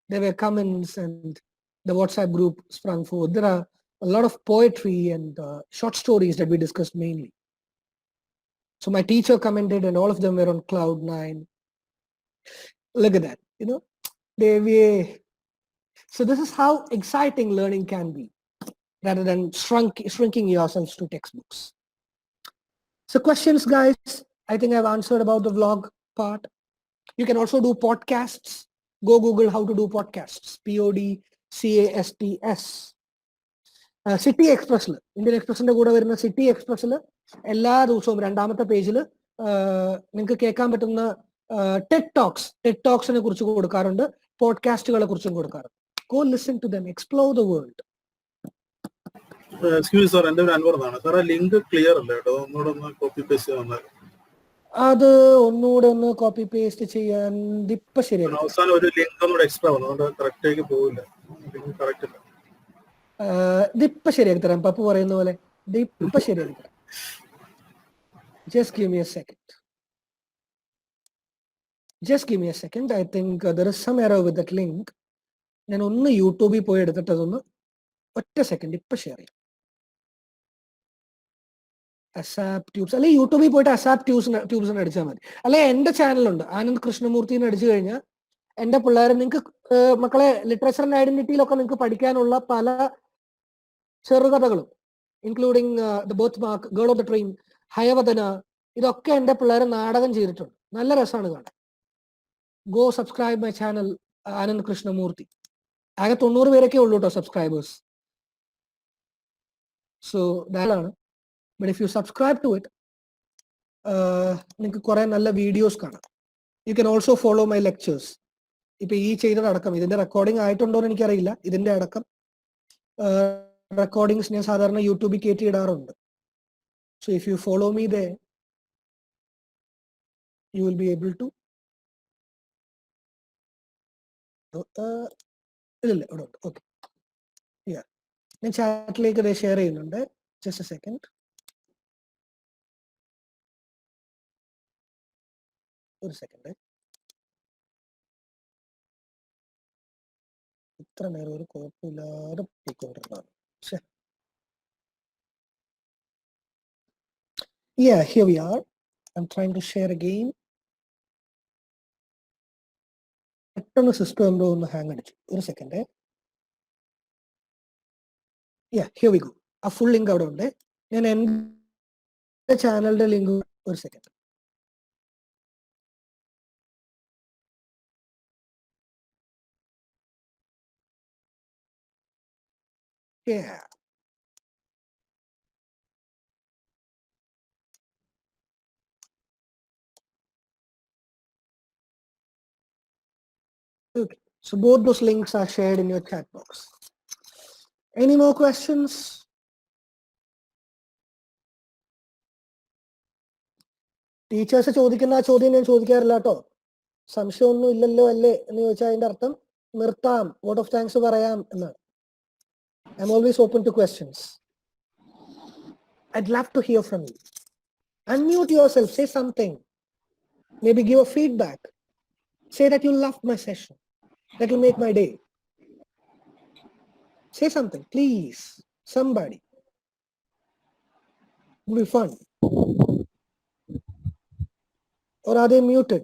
There were comments and the WhatsApp group sprung forth. There are a lot of poetry and short stories that we discussed mainly. So my teacher commented and all of them were on cloud 9. Look at that, you know. So this is how exciting learning can be, rather than shrinking yourselves to textbooks. So questions, guys? I think I've answered about the vlog part. You can also do podcasts. Go Google how to do podcasts. PODCASTS. City എക്സ്പ്രസ്സിൽ, Indian എക്സ്പ്രസിന്റെ കൂടെ വരുന്ന city എക്സ്പ്രസ്സിൽ എല്ലാ ദിവസവും രണ്ടാമത്തെ പേജിൽ നിങ്ങൾക്ക് കേൾക്കാൻ പറ്റുന്ന ടെഡ് ടോക്സിനെ കുറിച്ച് കൊടുക്കാറുണ്ട്, പോഡ്കാസ്റ്റുകളെ കുറിച്ചും കൊടുക്കാറുണ്ട്. Go listen to them, explore the world. Excuse sir, എന്റെ ഒരു അനുഭവമാണ് സാർ. ആ ലിങ്ക് ക്ലിയർ അല്ല കേട്ടോ, ഒന്നുകൂടെ ഒന്ന് കോപ്പി പേസ്റ്റ് വന്നാൽ. അത് ഒന്നുകൂടെ ഒന്ന് കോപ്പി പേസ്റ്റ് ചെയ്യാൻ ഇപ്പൊ ശരിയല്ല. അവസാനം ഒരു ലിങ്ക് ഒന്നുകൂടെ എക്സ്ട്രാ വന്നു, അതുകൊണ്ട് കറക്റ്റ് ആയി പോവില്ല. കറക്റ്റ് അല്ല. ഇതിപ്പോ ശരിയാക്കി തരാം, പപ്പു പറയുന്ന പോലെ ഇതിപ്പോ ശരിയാക്കി തരാം. Just give me a second. I think there is some error with that link. ഞാൻ ഒന്ന് യൂട്യൂബിൽ പോയി എടുത്തിട്ട് അതൊന്ന് ഒറ്റ സെക്കൻഡ് ഇപ്പൊ ഷെയർ ചെയ്യാം. അസാപ് ട്യൂബ്സ് അല്ലെ യൂട്യൂബിൽ പോയിട്ട് അസാപ് ട്യൂബ്സ് അടിച്ചാൽ മതി. അല്ലെ എന്റെ ചാനലുണ്ട് ആനന്ദ് കൃഷ്ണമൂർത്തിന്ന് അടിച്ചു കഴിഞ്ഞാൽ എന്റെ പിള്ളേർ, നിങ്ങൾക്ക് മക്കളെ ലിറ്ററേച്ചർ ആൻഡ് ഐഡന്റിറ്റിയിലൊക്കെ നിങ്ങൾക്ക് പഠിക്കാനുള്ള പല ചെറുകഥകളും, including the birthmark, girl of the train, Hayavadana, ഇതൊക്കെ എന്റെ പിള്ളേർ നാടകം ചെയ്തിട്ടുണ്ട്. നല്ല രസമാണ് കാണാൻ. Go subscribe my channel Anand Krishnamurthy. ആകെ 90 പേരൊക്കെ ഉള്ളൂ കേട്ടോ സബ്സ്ക്രൈബേഴ്സ്. സോ ദാറ്റാണ്. But if you subscribe to it, നിങ്ങൾക്ക് കുറെ നല്ല വീഡിയോസ് കാണാം. You can also follow my lectures. ഇപ്പൊ ഈ ചെയ്തതടക്കം, ഇതിന്റെ റെക്കോർഡിംഗ് ആയിട്ടുണ്ടോ എന്ന് എനിക്കറിയില്ല, ഇതിന്റെ അടക്കം റെക്കോർഡിങ്സ് ഞാൻ സാധാരണ യൂട്യൂബിൽ കയറ്റി ഇടാറുണ്ട്. So if you follow me they, you will be able to ഇല്ല ഇവിടെ ഉണ്ട്. ഓക്കെ, ഞാൻ ചാറ്റിലേക്ക് ഇത് ഷെയർ ചെയ്യുന്നുണ്ട്. Just A second. ഒരു സെക്കൻഡ്. ഇത്ര നേരം ഒരു കുഴപ്പമില്ലാതെ പോയിക്കൊണ്ടിരുന്നതാണ്. Yeah, here we are. I'm trying to share again. പെട്ടെന്ന് സിസ്റ്റം എന്തോ ഒന്ന് ഹാങ് അടിച്ചു. ഒരു സെക്കൻഡ്. Here we go. ആ ഫുൾ ലിങ്ക് അവിടെ ഉണ്ട്. ഞാൻ എന്റെ ചാനലിന്റെ ലിങ്ക്, ഒരു second. Okay, so both those links are shared in your chat box. Any more questions? Teachers ചോദിക്കുന്ന ആ ചോദ്യം ഞാൻ ചോദിക്കാറില്ല കേട്ടോ. സംശയമൊന്നും ഇല്ലല്ലോ അല്ലേ എന്ന് ചോദിച്ചാൽ അതിന്റെ അർത്ഥം നിർത്താം, വോട്ട് ഓഫ് താങ്ക്സ് പറയാം എന്നാണ്. I'm always open to questions. I'd love to hear from you. Unmute yourself, say something. Maybe give a feedback. Say that you loved my session. That will make my day. Say something, please. Somebody. It will be fun. Or are they muted?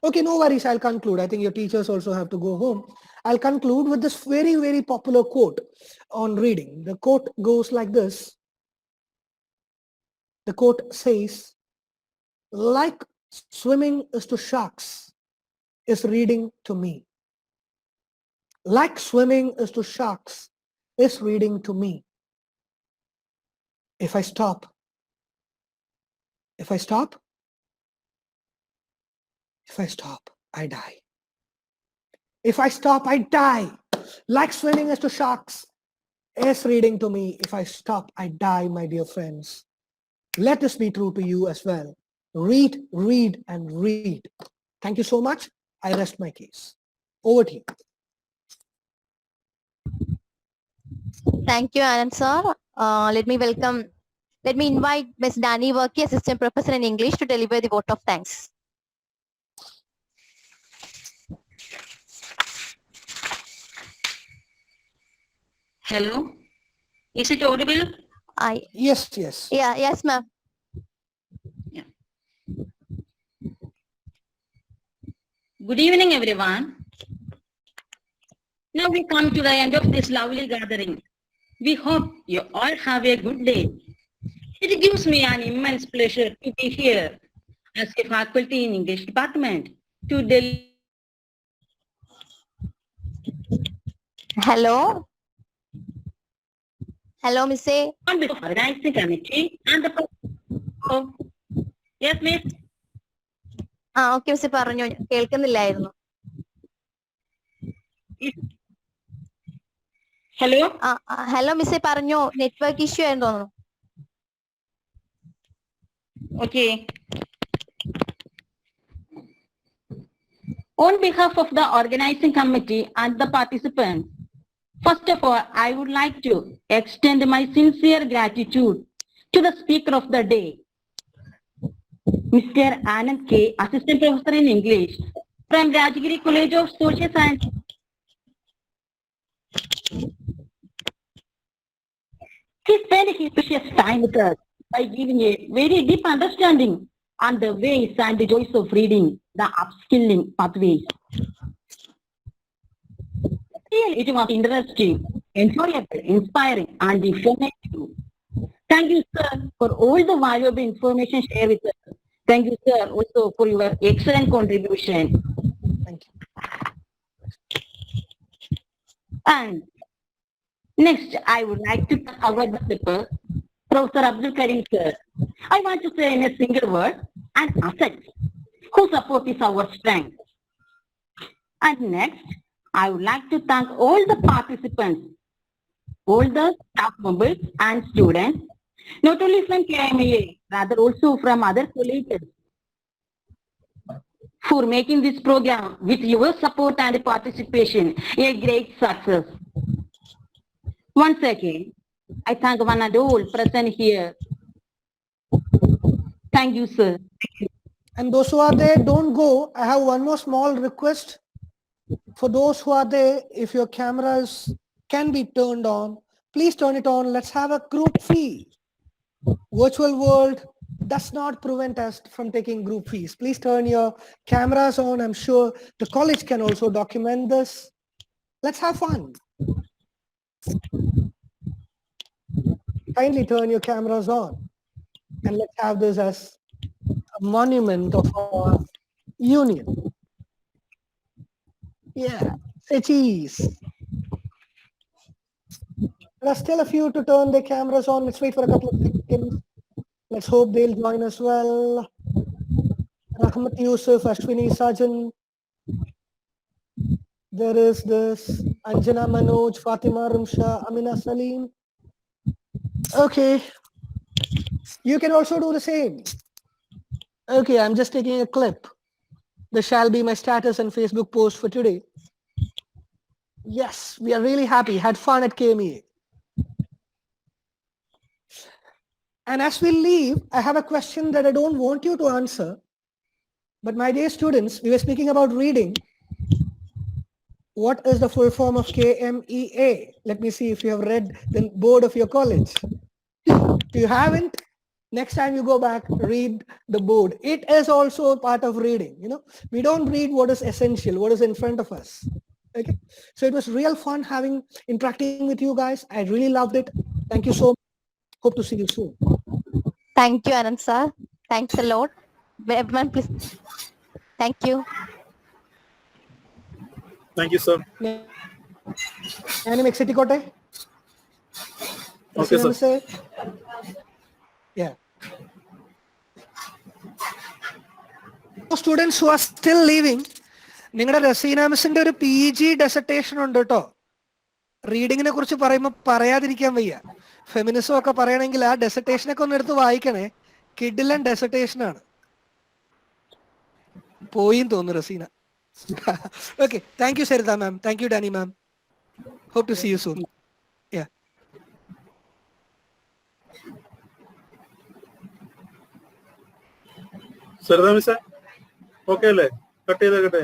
Okay, no worries. I'll conclude. I think your teachers also have to go home. I'll conclude with this very, very popular quote on reading. The quote goes like this. The quote says, like swimming is to sharks, is reading to me. Like swimming is to sharks, is reading to me. If I stop, I die. If I stop, I die. Like swimming is to sharks, is reading to me. If I stop, I die, my dear friends. Let this be true to you as well. Read, read, and read. Thank you so much. I rest my case. Over to you. Thank you, Anand sir. Let me invite Ms. Dani Worky, Assistant Professor in English, to deliver the vote of thanks. Hello, is it audible? Yes. Yes, ma'am. Yeah. Good evening, everyone. Now we come to the end of this lovely gathering. We hope you all have a good day. It gives me an immense pleasure to be here as a faculty in English department to deliver Hello? Hello, Miss A. on behalf of the organizing committee and the oh, yes, miss. Okay miss പറഞ്ഞു, കേൾക്കുന്നില്ലായിരുന്നു. Hello. Hello miss പറഞ്ഞു, network issue ആയെന്ന് തോന്നുന്നു. Okay. On behalf of the organizing committee and the participants, first of all, I would like to extend my sincere gratitude to the speaker of the day, Mr. Anand K, Assistant Professor in English from Rajagiri College of Social Science. He spent his precious time with us by giving a very deep understanding on the ways and the joys of reading, the upskilling pathways. It was interesting, enjoyable, inspiring, and informative. Thank you, sir, for all the valuable information shared with us. Thank you, sir, also for your excellent contribution. Thank you. And next, I would like to thank our developer, Professor Abdul Karim, sir. I want to say in a single word, an asset, whose support is our strength. And next, I would like to thank all the participants, all the staff members and students, not only from KMA, rather also from other colleges, for making this program with your support and participation a great success. Once again, I thank one and all present here. Thank you, sir. And those who are there, don't go. I have one more small request. For those who are there, if your cameras can be turned on, please turn it on. Let's have a group fee. Virtual world does not prevent us from taking group fees. Please turn your cameras on. I'm sure the college can also document this. Let's have fun. Kindly turn your cameras on. And let's have this as a monument of our union. Yeah, say cheese. There are still a few to turn their cameras on. Let's wait for a couple of seconds. Let's hope they'll join as well. Rahmat Yusuf, Ashwini Sajan. There is this Anjana Manoj, Fatima Rumsha, Amina Salim. Okay. You can also do the same. Okay, I'm just taking a clip. This shall be my status and Facebook post for today. Yes, we are really happy. Had fun at KMEA. And as we leave, I have a question that I don't want you to answer. But my dear students, we were speaking about reading. What is the full form of KMEA? Let me see if you have read the board of your college. If you haven't, next time you go back, read the board. It is also a part of reading. You know, we don't read what is essential, what is in front of us. Okay. So it was real fun interacting with you guys. I really loved it. Thank you so much. Hope to see you soon. Thank you, Anand sir. Thanks a lot. Everyone, please. Thank you. Thank you, sir. Any exetikottai? Okay, sir. Yeah. Students who are still leaving, നിങ്ങളുടെ റസീന മിസ്സിന്റെ ഒരു PG dissertation ഉണ്ട് കേട്ടോ. റീഡിങ്ങിനെ കുറിച്ച് പറയുമ്പോൾ പറയാതിരിക്കാൻ വയ്യ. Feminism ഒക്കെ പറയണമെങ്കിൽ ആ ഡെസർട്ടേഷനൊക്കെ ഒന്ന് എടുത്ത് വായിക്കണേ. കിഡിലൻ ഡെസർട്ടേഷൻ ആണ്. പോയിന്ന് തോന്നുന്നു Razeena. Okay, thank you Sarita ma'am. Thank you Danny ma'am. Hope to see you soon. Yeah. Sarita miss, okay le, cut ചെയ്തേക്കട്ടെ.